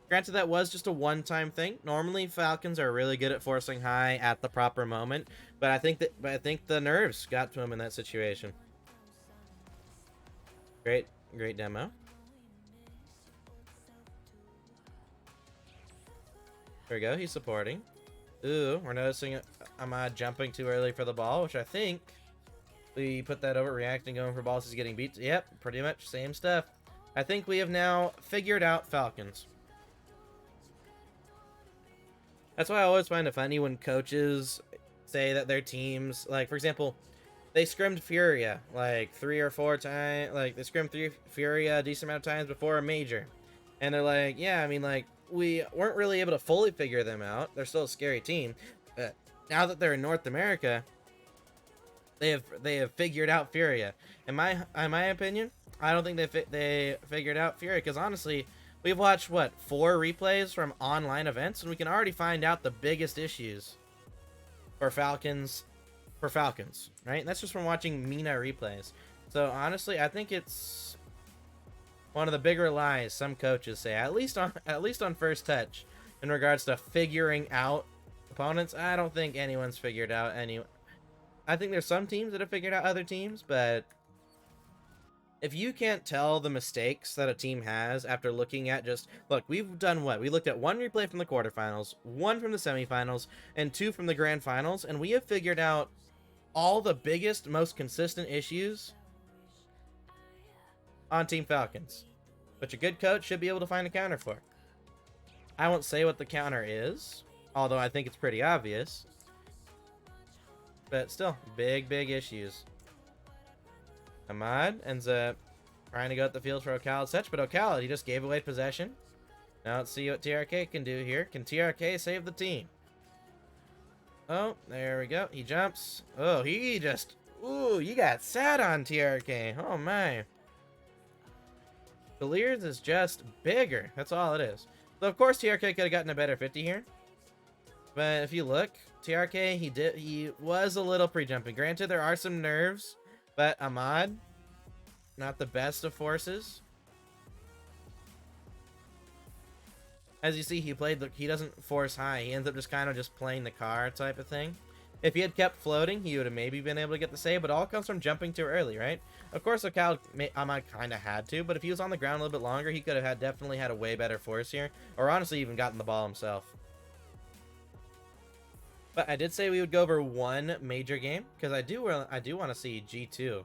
Granted, that was just a one-time thing. Normally, Falcons are really good at forcing high at the proper moment, but I think the nerves got to him in that situation. Great demo. There we go. He's supporting. Ooh, we're noticing Ahmad jumping too early for the ball, which I think we put that over, reacting, going for balls. He's getting beat. Yep, pretty much same stuff. I think we have now figured out Falcons. That's why I always find it funny when coaches say that their teams, like, for example, they scrimmed Furia like 3 or 4 times. Like, they scrimmed Furia a decent amount of times before a major. And they're like, yeah, I mean, like, we weren't really able to fully figure them out. They're still a scary team. But now that they're in North America, they have figured out Furia. In my opinion, I don't think they figured out Furia, because honestly, we've watched, what, 4 replays from online events, and we can already find out the biggest issues for Falcons, right? And that's just from watching Mina replays. So honestly, I think it's one of the bigger lies some coaches say, at least on first touch, in regards to figuring out opponents. I don't think anyone's figured out any. I think there's some teams that have figured out other teams, but if you can't tell the mistakes that a team has after looking at just, look, we've done what? We looked at 1 replay from the quarterfinals, 1 from the semifinals, and 2 from the grand finals, and we have figured out all the biggest, most consistent issues on Team Falcons, which a good coach should be able to find a counter for. I won't say what the counter is, although I think it's pretty obvious, but still, big issues. Ahmad ends up trying to go at the field for Ocalid's touch, but Ocalid, he just gave away possession. Now let's see what TRK can do here. Can TRK save the team? Oh, there we go. He jumps. Oh, he just... Ooh, you got sat on, TRK. Oh, my. Delirious is just bigger. That's all it is. So, of course, TRK could have gotten a better 50 here. But if you look, TRK, he was a little pre-jumping. Granted, there are some nerves, but Ahmad, not the best of forces. As you see, he doesn't force high. He ends up just kind of just playing the car type of thing. If he had kept floating, he would have maybe been able to get the save, but all comes from jumping too early, right? Of course, Ahmad kind of had to, but if he was on the ground a little bit longer, he could have definitely had a way better force here, or honestly even gotten the ball himself. But I did say we would go over 1 major game, because I do want to see G2.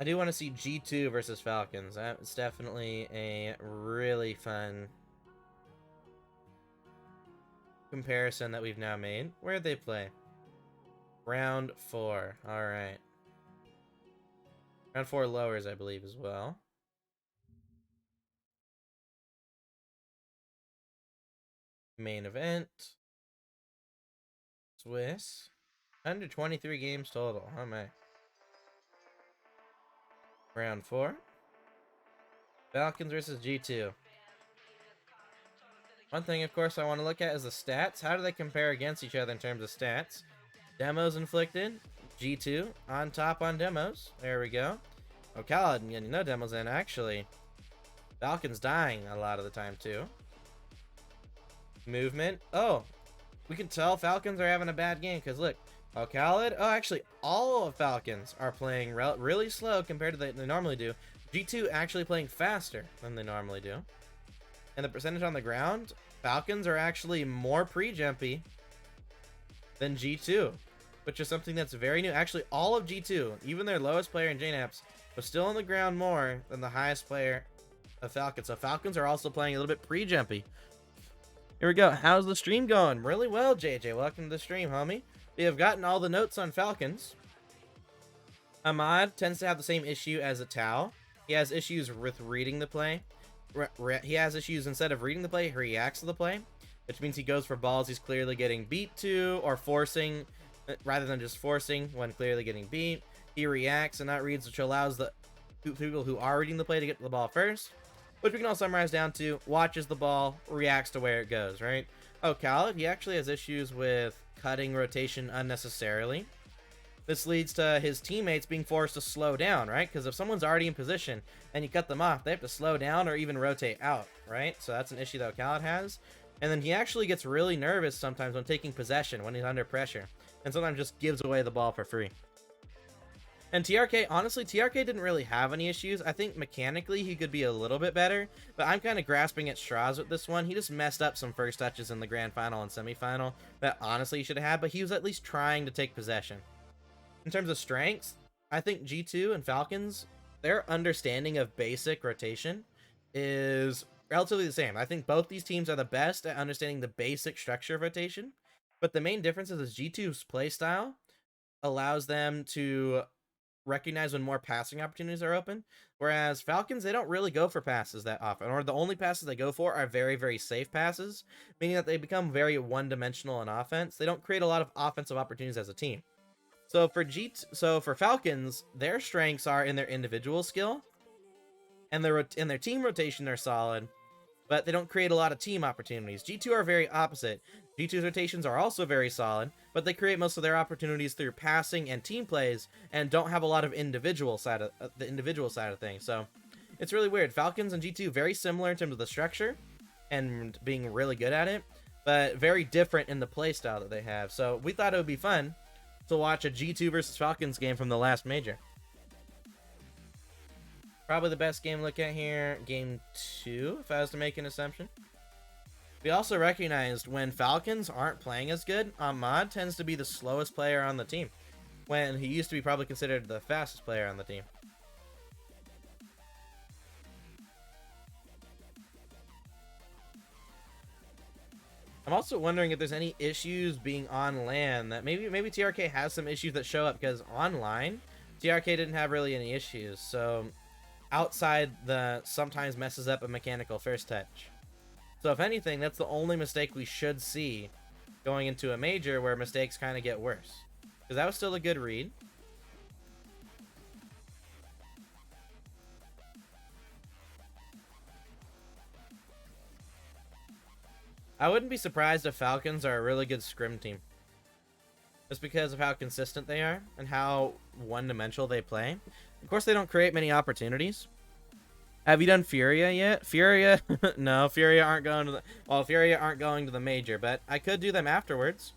I do want to see G2 versus Falcons. That's definitely a really fun comparison that we've now made. Where'd they play? Round 4. Alright. Round 4 lowers, I believe, as well. Main event. Swiss. 123 games total. Oh my. Round 4. Falcons versus G2. One thing, of course, I want to look at is the stats. How do they compare against each other in terms of stats? Demos inflicted. G2 on top on demos. There we go. Ocalid getting no demos in, actually. Falcons dying a lot of the time, too. Movement. Oh, we can tell Falcons are having a bad game, because look, Ocalid. Oh, actually, all of Falcons are playing really slow compared to what they normally do. G2 actually playing faster than they normally do. And the percentage on the ground, Falcons are actually more pre-jumpy than G2, which is something that's very new. Actually, all of G2, even their lowest player in JNAPS, was still on the ground more than the highest player of Falcons. So Falcons are also playing a little bit pre-jumpy. Here we go. How's the stream going? Really well, JJ. Welcome to the stream, homie. We have gotten all the notes on Falcons. Ahmad tends to have the same issue as a Tau. He has issues with reading the play. He has issues, instead of reading the play, he reacts to the play, which means he goes for balls he's clearly getting beat to, or forcing, rather than just forcing when clearly getting beat. He reacts and not reads, which allows the people who are reading the play to get to the ball first, which we can all summarize down to watches the ball, reacts to where it goes, right? Oh, Khaled, he actually has issues with cutting rotation unnecessarily. This leads to his teammates being forced to slow down, right? Because if someone's already in position and you cut them off, they have to slow down or even rotate out, right? So that's an issue that Khaled has. And then he actually gets really nervous sometimes when taking possession, when he's under pressure, and sometimes just gives away the ball for free. And TRK, honestly, TRK didn't really have any issues. I think mechanically he could be a little bit better, but I'm kind of grasping at straws with this one. He just messed up some first touches in the grand final and semifinal that honestly he should have had, but he was at least trying to take possession. In terms of strengths, I think G2 and Falcons, their understanding of basic rotation is relatively the same. I think both these teams are the best at understanding the basic structure of rotation, but the main difference is G2's play style allows them to recognize when more passing opportunities are open, whereas Falcons, they don't really go for passes that often, or the only passes they go for are very, very safe passes, meaning that they become very one-dimensional in offense. They don't create a lot of offensive opportunities as a team. So for Falcons, their strengths are in their individual skill, and their team rotation are solid, but they don't create a lot of team opportunities. G2 are very opposite. G2's rotations are also very solid, but they create most of their opportunities through passing and team plays, and don't have a lot of the individual side of things. So it's really weird. Falcons and G2 very similar in terms of the structure and being really good at it, but very different in the play style that they have. So we thought it would be fun to watch a G2 versus Falcons game from the last major. Probably the best game to look at here, game 2, if I was to make an assumption. We also recognized when Falcons aren't playing as good, Ahmad tends to be the slowest player on the team, when he used to be probably considered the fastest player on the team. I'm also wondering if there's any issues being on LAN, that maybe TRK has some issues that show up, because online, TRK didn't have really any issues, so outside sometimes messes up a mechanical first touch. So if anything, that's the only mistake we should see going into a major, where mistakes kind of get worse. Because that was still a good read. I wouldn't be surprised if Falcons are a really good scrim team, just because of how consistent they are and how one-dimensional they play. Of course, they don't create many opportunities. Have you done Furia yet? Furia? No, Furia aren't going to the major, but I could do them afterwards.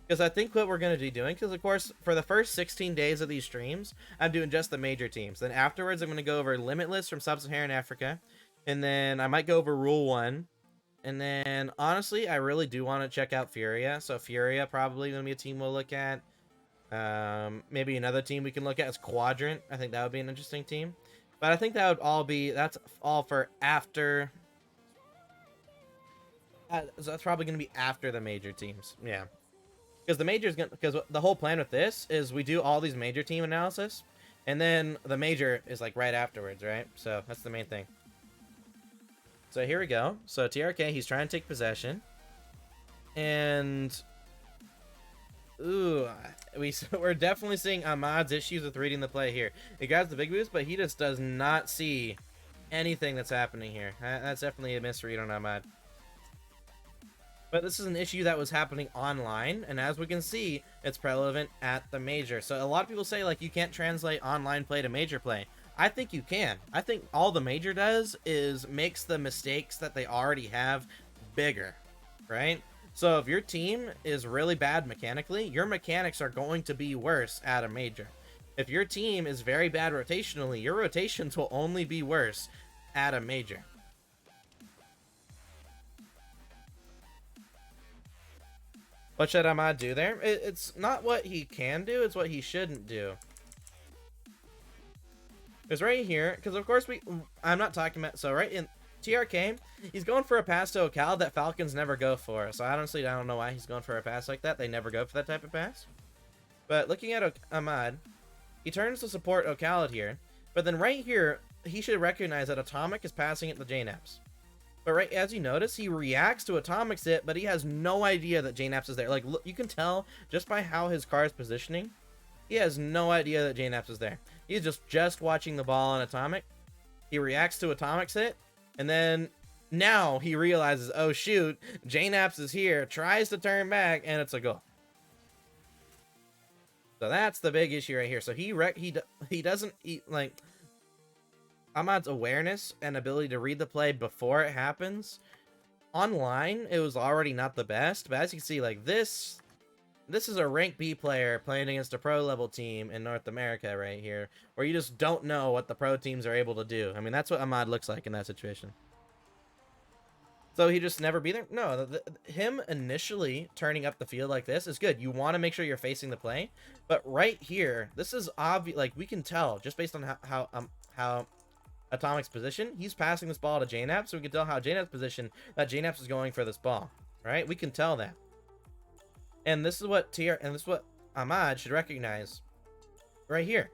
Because I think what we're going to be doing, because of course, for the first 16 days of these streams, I'm doing just the major teams. Then afterwards, I'm going to go over Limitless from Sub-Saharan Africa. And then I might go over Rule 1. And then, honestly, I really do want to check out Furia. So Furia probably going to be a team we'll look at. Maybe another team we can look at is Quadrant. I think that would be an interesting team. But I think that would all be, that's all for after. So that's probably going to be after the major teams. Yeah. Because the whole plan with this is we do all these major team analysis, and then the major is like right afterwards, right? So that's the main thing. So here we go. So TRK, he's trying to take possession. And ooh, we're definitely seeing Ahmad's issues with reading the play here. He grabs the big boost, but he just does not see anything that's happening here. That's definitely a misread on Ahmad. But this is an issue that was happening online, and as we can see, it's relevant at the major. So a lot of people say, like, you can't translate online play to major play. I think you can. I think all the major does is makes the mistakes that they already have bigger, right? So if your team is really bad mechanically, your mechanics are going to be worse at a major. If your team is very bad rotationally, your rotations will only be worse at a major. What should Ahmad do there? It's not what he can do, it's what he shouldn't do. Because right here, because of course I'm not talking about, so right in TRK, he's going for a pass to Ocal that Falcons never go for. So honestly, I don't know why he's going for a pass like that. They never go for that type of pass. But looking at Ahmad, he turns to support Ocal here. But then right here, he should recognize that Atomic is passing it to JNaps. But right, as you notice, he reacts to Atomic's hit, but he has no idea that JNaps is there. Like, look, you can tell just by how his car is positioning, he has no idea that JNaps is there. He's just watching the ball on Atomic. He reacts to Atomic's hit, and then now he realizes, oh shoot, JNaps is here, tries to turn back, and it's a goal. So that's the big issue right here. So he doesn't like Ahmad's awareness and ability to read the play before it happens. Online, it was already not the best, but as you can see, like this is a rank B player playing against a pro level team in North America right here, where you just don't know what the pro teams are able to do. I mean, that's what Ahmad looks like in that situation. So he just never be there? No, him initially turning up the field like this is good. You want to make sure you're facing the play, but right here, this is obvious. Like, we can tell just based on how Atomic's position, he's passing this ball to JNAP, so we can tell how JNAP's position, that JNAP is going for this ball, right? We can tell that. And this is what Ahmad should recognize right here.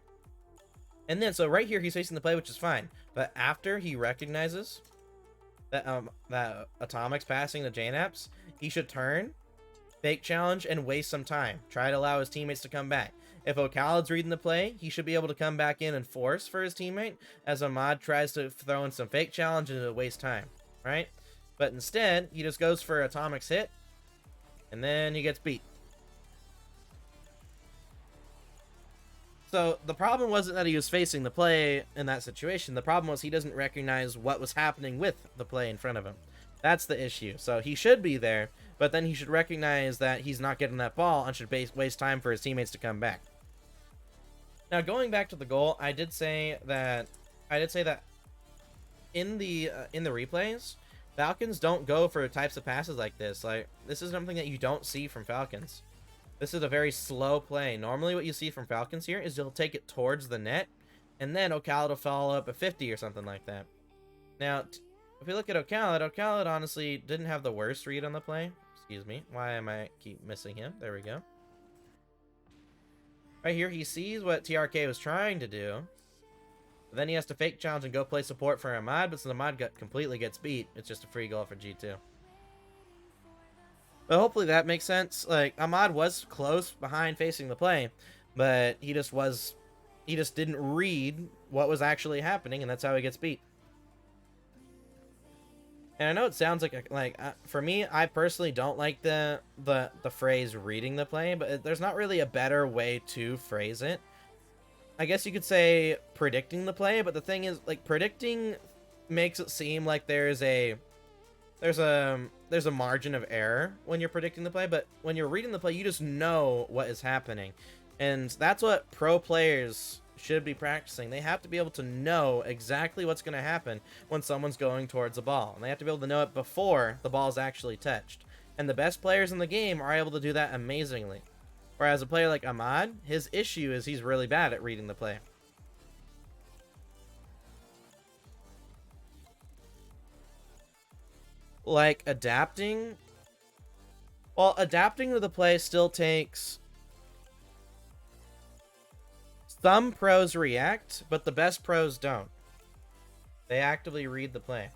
And then, so right here, he's facing the play, which is fine. But after he recognizes that Atomic's passing to JNAPs, he should turn, fake challenge, and waste some time. Try to allow his teammates to come back. If O'Khaled's reading the play, he should be able to come back in and force for his teammate, as Ahmad tries to throw in some fake challenge and to waste time, right? But instead, he just goes for Atomic's hit, and then he gets beat. So the problem wasn't that he was facing the play in that situation. The problem was he doesn't recognize what was happening with the play in front of him. That's the issue. So he should be there, but then he should recognize that he's not getting that ball and should waste time for his teammates to come back. Now, going back to the goal, I did say that in the replays, Falcons don't go for types of passes like this. Like, this is something that you don't see from Falcons. This is a very slow play. Normally what you see from Falcons here is he'll take it towards the net, and then O'Khaled will follow up a 50 or something like that. Now, if we look at O'Khaled honestly didn't have the worst read on the play. Excuse me. Why am I keep missing him? There we go. Right here, he sees what TRK was trying to do. But then he has to fake challenge and go play support for Ahmad, but since Ahmad completely gets beat, it's just a free goal for G2. But hopefully that makes sense. Like, Ahmad was close behind facing the play, but he just didn't read what was actually happening, and that's how he gets beat. And I know it sounds like for me, I personally don't like the phrase reading the play, but there's not really a better way to phrase it. I guess you could say predicting the play, but the thing is, like, predicting makes it seem like there's a margin of error when you're predicting the play, but when you're reading the play, you just know what is happening. And that's what pro players should be practicing. They have to be able to know exactly what's going to happen when someone's going towards a ball. And they have to be able to know it before the ball's actually touched. And the best players in the game are able to do that amazingly. Whereas a player like Ahmad, his issue is he's really bad at reading the play. Like, adapting? Well, adapting to the play still takes... Some pros react, but the best pros don't. They actively read the play.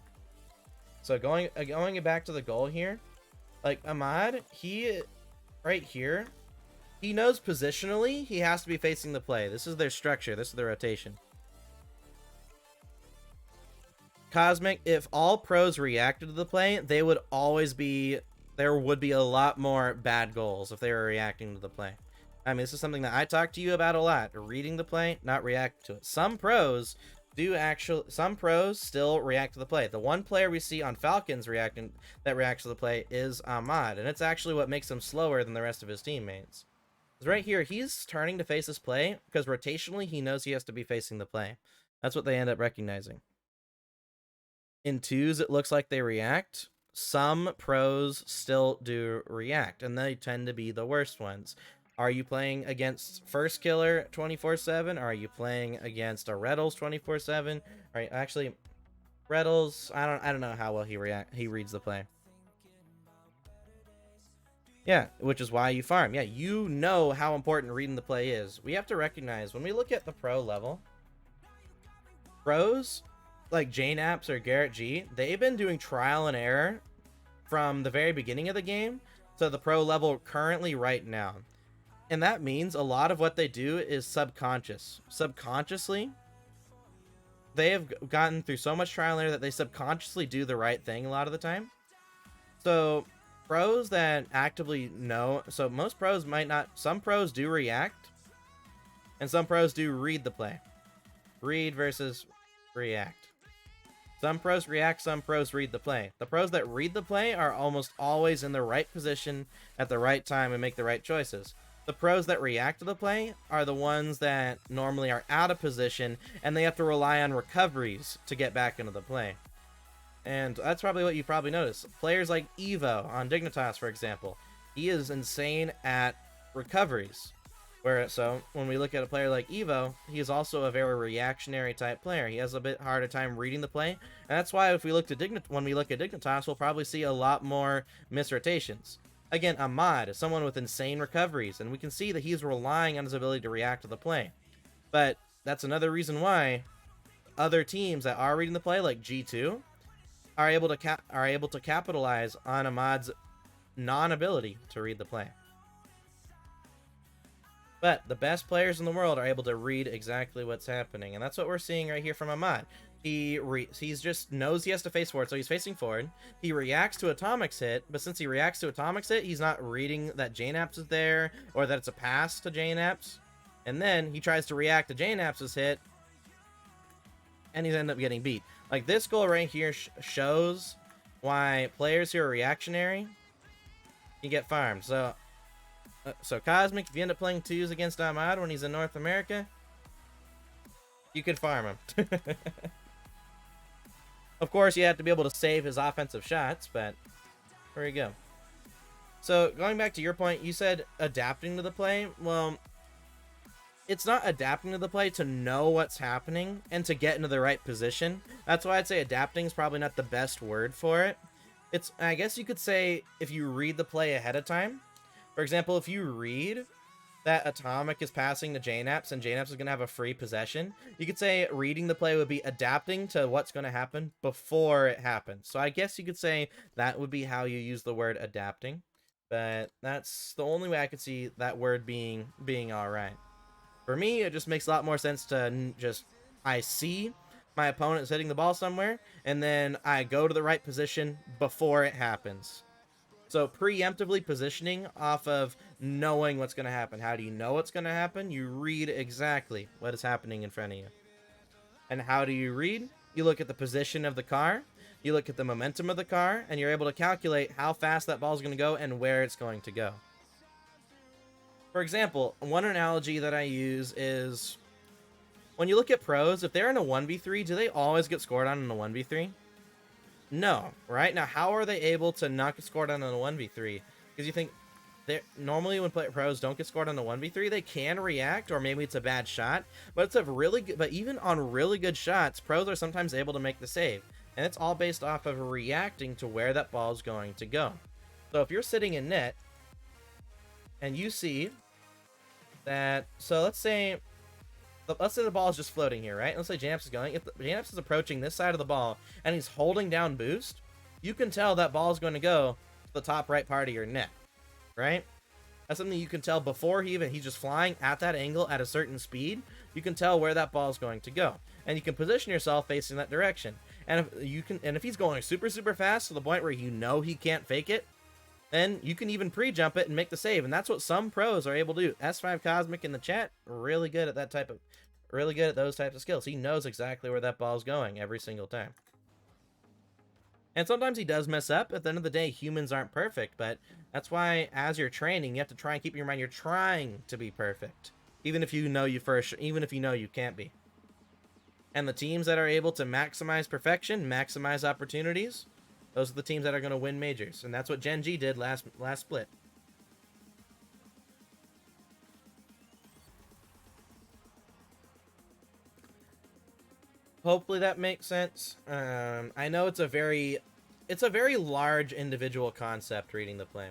So going back to the goal here, like, Ahmad, right here, he knows positionally he has to be facing the play. This is their structure. This is their rotation. Cosmic, if all pros reacted to the play, there would be a lot more bad goals if they were reacting to the play. I mean, this is something that I talk to you about a lot. Reading the play, not react to it. Some pros still react to the play. The one player we see on Falcons that reacts to the play is Ahmad, and it's actually what makes him slower than the rest of his teammates. Because right here, he's turning to face this play because rotationally he knows he has to be facing the play. That's what they end up recognizing. In twos, it looks like they react. Some pros still do react, and they tend to be the worst ones. Are you playing against First Killer 24/7? Are you playing against a Reddles 24/7? Right, actually, Reddles, I don't know how well he reads the play. Yeah, which is why you farm. Yeah, you know how important reading the play is. We have to recognize when we look at the pro level, pros like JNAPs or Garrett G, they've been doing trial and error from the very beginning of the game to the pro level currently right now. And that means a lot of what they do is subconscious. Subconsciously, they have gotten through so much trial and error that they subconsciously do the right thing a lot of the time. So pros that actively know, so most pros might not, some pros do react, and some pros do read the play. Read versus react. Some pros react, some pros read the play. The pros that read the play are almost always in the right position at the right time and make the right choices. The pros that react to the play are the ones that normally are out of position and they have to rely on recoveries to get back into the play. And that's probably what you probably noticed. Players like Evo on Dignitas, for example, he is insane at recoveries. So when we look at a player like Evo, he is also a very reactionary type player. He has a bit harder time reading the play, and that's why if we look at when we look at Dignitas, we'll probably see a lot more misrotations. Again, Ahmad is someone with insane recoveries, and we can see that he's relying on his ability to react to the play. But that's another reason why other teams that are reading the play, like G2, are able to capitalize on Ahmad's non-ability to read the play. But the best players in the world are able to read exactly what's happening, and that's what we're seeing right here from Ahmad. He's just knows he has to face forward, so he's facing forward. He reacts to Atomic's hit, but since he reacts to Atomic's hit, he's not reading that JNAPS is there, or that it's a pass to JNAPS. And then he tries to react to JNAPS' hit, and he's ended up getting beat. Like, this goal right here shows why players who are reactionary can get farmed. So Cosmic, if you end up playing twos against Ahmad when he's in North America, you could farm him. Of course, you have to be able to save his offensive shots, but there you go. So, going back to your point, you said adapting to the play. Well, it's not adapting to the play to know what's happening and to get into the right position. That's why I'd say adapting is probably not the best word for it. I guess you could say if you read the play ahead of time. For example, if you read that Atomic is passing to JNAPS and JNAPS is going to have a free possession, you could say reading the play would be adapting to what's going to happen before it happens. So I guess you could say that would be how you use the word adapting. But that's the only way I could see that word being all right. For me, it just makes a lot more sense to I see my opponent is hitting the ball somewhere, and then I go to the right position before it happens. So preemptively positioning off of knowing what's going to happen. How do you know what's going to happen? You read exactly what is happening in front of you. And how do you read? You look at the position of the car, you look at the momentum of the car, and you're able to calculate how fast that ball is going to go and where it's going to go. For example, one analogy that I use is when you look at pros, if they're in a 1v3, do they always get scored on in a 1v3? No, right? Now, how are they able to not get scored on in a 1v3? Because you think, normally when pros don't get scored on a 1v3, they can react, or maybe it's a bad shot, but it's a really good, but even on really good shots, pros are sometimes able to make the save. And it's all based off of reacting to where that ball is going to go. So if you're sitting in net, and you see that, so let's say the ball is just floating here, right? Let's say JNAPS is going. If JNAPS is approaching this side of the ball and he's holding down boost, you can tell that ball is going to go to the top right part of your net, right? That's something you can tell before he's just flying at that angle at a certain speed. You can tell where that ball is going to go, and you can position yourself facing that direction. And if he's going super fast to the point where you know he can't fake it, then you can even pre-jump it and make the save, and that's what some pros are able to do. S5 Cosmic in the chat, really good at those types of skills. He knows exactly where that ball's going every single time. And sometimes he does mess up. At the end of the day, humans aren't perfect, but that's why as you're training, you have to try and keep in your mind you're trying to be perfect, even if you know you can't be. And the teams that are able to maximize perfection, maximize opportunities, those are the teams that are going to win majors, and that's what Gen G did last split. Hopefully that makes sense. I know it's a very large individual concept, reading the play.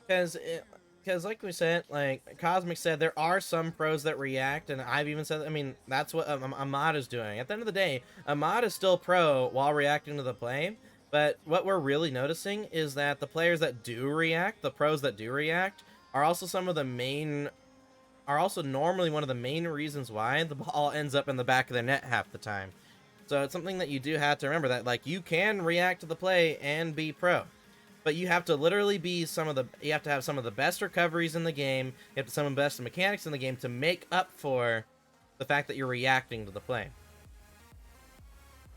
Because like we said, like Cosmic said, there are some pros that react, and I've even said, I mean, that's what Ahmad is doing. At the end of the day, Ahmad is still pro while reacting to the play, but what we're really noticing is that the players that do react, the pros that do react, are also normally one of the main reasons why the ball ends up in the back of the net half the time. So it's something that you do have to remember, that like you can react to the play and be pro. But you have to literally be you have to have some of the best recoveries in the game, you have some of the best mechanics in the game to make up for the fact that you're reacting to the play.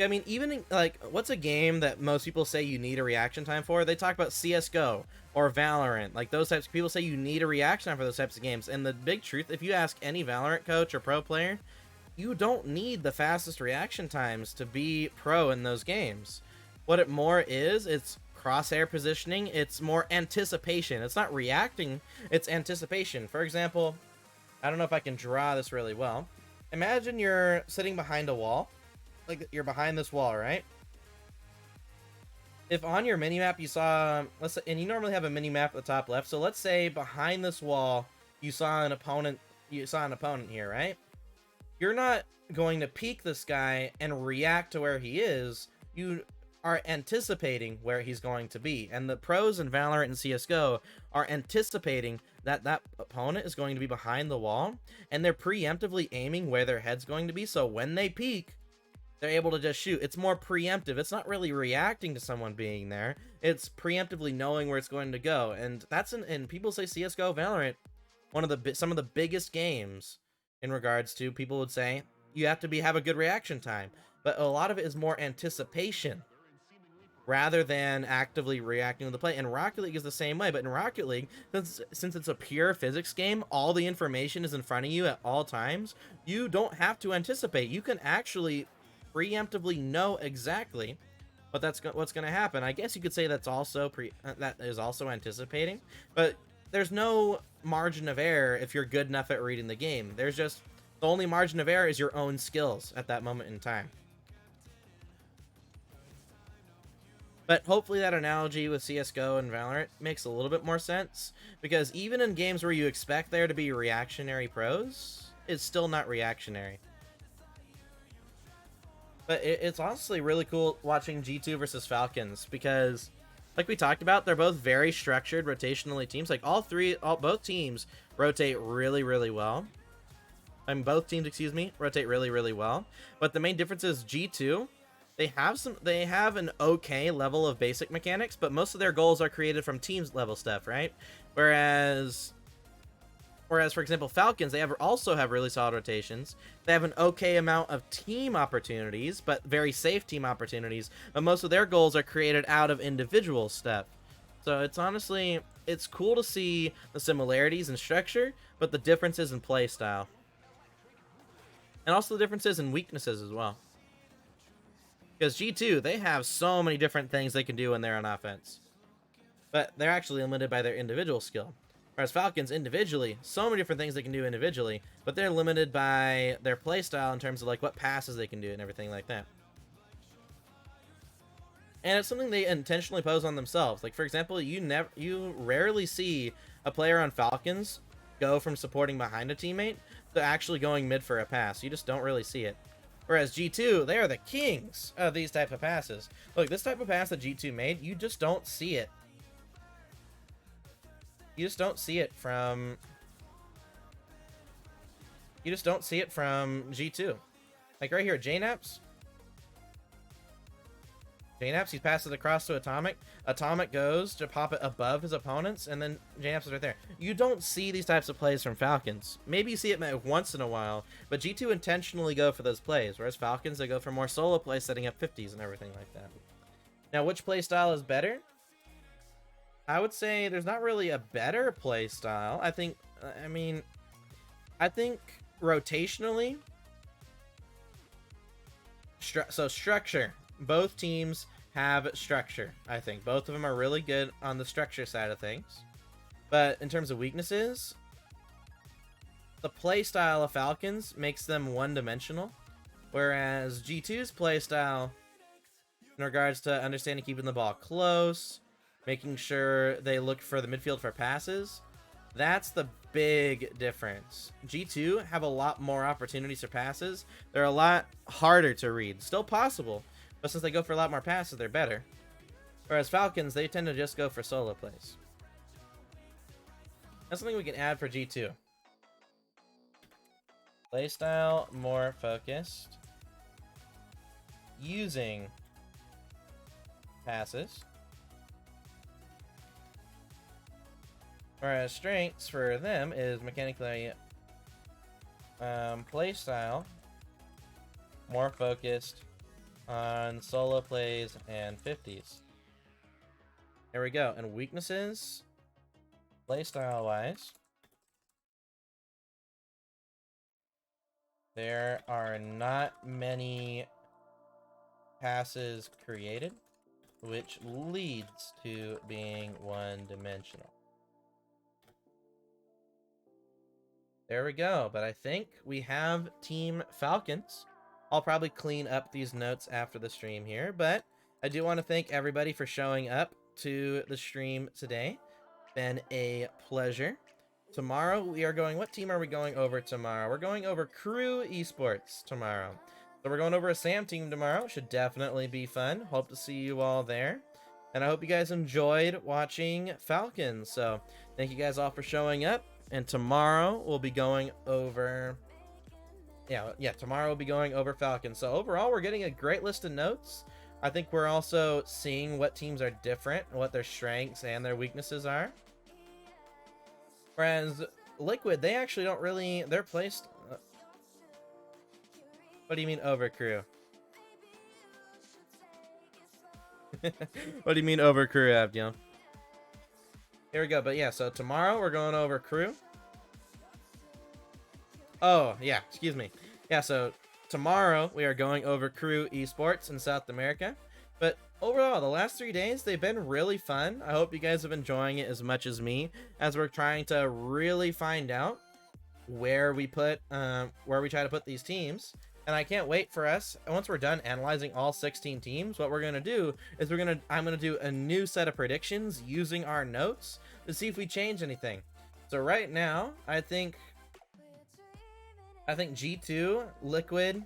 I mean, even like, what's a game that most people say you need a reaction time for? They talk about CS:GO or Valorant. Like, those types of people say you need a reaction time for those types of games. And the big truth, if you ask any Valorant coach or pro player, you don't need the fastest reaction times to be pro in those games. What it more is, it's crosshair positioning. It's more anticipation. It's not reacting, it's anticipation. For example, I don't know if I can draw this really well. Imagine you're sitting behind a wall. Like, you're behind this wall, right? If on your minimap you saw, let's say, and you normally have a minimap at the top left, so let's say behind this wall you saw an opponent here, right? You're not going to peek this guy and react to where he is. You are anticipating where he's going to be. And the pros in Valorant and CSGO are anticipating that that opponent is going to be behind the wall, and they're preemptively aiming where their head's going to be, so when they peek, they're able to just shoot. It's more preemptive. It's not really reacting to someone being there. It's preemptively knowing where it's going to go. And that's and people say CSGO, Valorant, some of the biggest games in regards to, people would say you have to have a good reaction time. But a lot of it is more anticipation rather than actively reacting to the play. And Rocket League is the same way, but in Rocket League, since it's a pure physics game, all the information is in front of you at all times. You don't have to anticipate. You can actually preemptively know exactly what's going to happen. I guess you could say that's also that is also anticipating, but there's no margin of error if you're good enough at reading the game. There's just, the only margin of error is your own skills at that moment in time. But hopefully that analogy with CSGO and Valorant makes a little bit more sense, because even in games where you expect there to be reactionary pros, it's still not reactionary. But it's honestly really cool watching G2 versus Falcons, because like we talked about, they're both very structured rotationally teams. Like both teams rotate really, really well. Both teams, excuse me, rotate really, really well. But the main difference is G2, they have an okay level of basic mechanics, but most of their goals are created from teams level stuff, right? Whereas for example, Falcons, they also have really solid rotations. They have an okay amount of team opportunities, but very safe team opportunities. But most of their goals are created out of individual stuff. So it's cool to see the similarities in structure, but the differences in play style. And also the differences in weaknesses as well. Because G2, they have so many different things they can do when they're on offense. But they're actually limited by their individual skill. Whereas Falcons, individually, so many different things they can do individually, but they're limited by their playstyle in terms of like what passes they can do and everything like that. And it's something they intentionally pose on themselves. Like, for example, you rarely see a player on Falcons go from supporting behind a teammate to actually going mid for a pass. You just don't really see it. Whereas G2, they are the kings of these type of passes. Look, this type of pass that G2 made, you just don't see it. You just don't see it from G2. Like right here, JNaps, he passes across to Atomic. Atomic goes to pop it above his opponents, and then JNaps is right there. You don't see these types of plays from Falcons. Maybe you see it once in a while, but G2 intentionally go for those plays, whereas Falcons, they go for more solo plays, setting up 50s and everything like that. Now, which play style is better? I would say there's not really a better play style. I think rotationally, structure. Both teams have structure. I think both of them are really good on the structure side of things. But in terms of weaknesses, the play style of Falcons makes them one-dimensional, whereas G2's play style, in regards to understanding keeping the ball close, making sure they look for the midfield for passes, that's the big difference. G2 have a lot more opportunities for passes. They're a lot harder to read. Still possible, but since they go for a lot more passes, they're better. Whereas Falcons, they tend to just go for solo plays. That's something we can add for G2. Playstyle more focused. Using passes. Whereas strengths for them is mechanically playstyle more focused on solo plays and 50s. There we go. And weaknesses, playstyle wise, there are not many passes created, which leads to being one-dimensional. There we go. But I think we have Team Falcons. I'll probably clean up these notes after the stream here, but I do want to thank everybody for showing up to the stream today. Been a pleasure. Tomorrow we are going, what team are we going over tomorrow? We're going over Crew Esports tomorrow. So we're going over a Sam team tomorrow. Should definitely be fun. Hope to see you all there. And I hope you guys enjoyed watching Falcons. So thank you guys all for showing up. And tomorrow we'll be going over... Yeah, tomorrow we'll be going over Falcons. So overall, we're getting a great list of notes. I think we're also seeing what teams are different, what their strengths and their weaknesses are. Whereas Liquid, they actually don't really... They're placed... What do you mean over crew? What do you mean over crew, Abdiel? Here we go. But yeah, so tomorrow we're going over crew. Oh, yeah, excuse me. Yeah, so tomorrow we are going over Crew Esports in South America. But overall, the last 3 days, they've been really fun. I hope you guys have been enjoying it as much as me, as we're trying to really find out where we try to put these teams. And I can't wait for us, once we're done analyzing all 16 teams, what we're going to do is I'm going to do a new set of predictions using our notes to see if we change anything. So right now, I think G2, Liquid,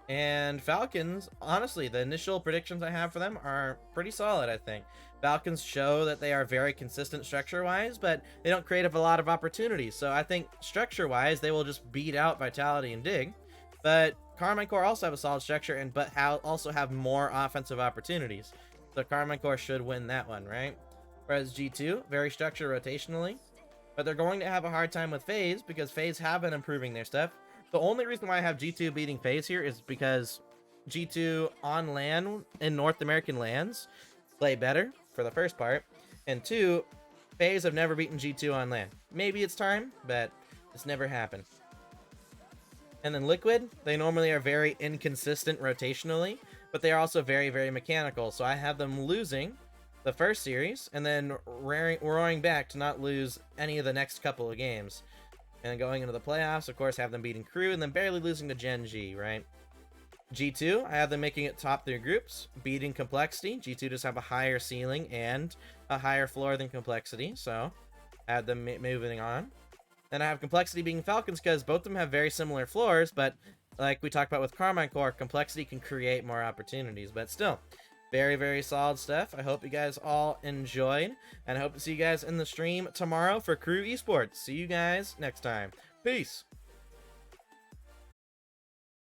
and Falcons, honestly, the initial predictions I have for them are pretty solid, I think. Falcons show that they are very consistent structure-wise, but they don't create a lot of opportunities. So I think structure-wise, they will just beat out Vitality and Dig. But Carmine Core also have a solid structure, but also have more offensive opportunities. So Carmine Core should win that one, right? Whereas G2, very structured rotationally. But they're going to have a hard time with FaZe, because FaZe have been improving their stuff. The only reason why I have G2 beating FaZe here is because G2 on LAN, in North American LANs, play better, for the first part. And 2, FaZe have never beaten G2 on LAN. Maybe it's time, but it's never happened. And then Liquid, they normally are very inconsistent rotationally, but they are also very, very mechanical. So I have them losing the first series, and then roaring back to not lose any of the next couple of games. And then going into the playoffs, of course, have them beating Crew, and then barely losing to Gen G, right? G2, I have them making it top 3 groups, beating Complexity. G2 just have a higher ceiling and a higher floor than Complexity, so I have them moving on. Then I have Complexity being Falcons, because both of them have very similar floors, but like we talked about with Carmine Core, Complexity can create more opportunities, but still, very, very solid stuff. I hope you guys all enjoyed, and I hope to see you guys in the stream tomorrow for Crew Esports. See you guys next time. Peace!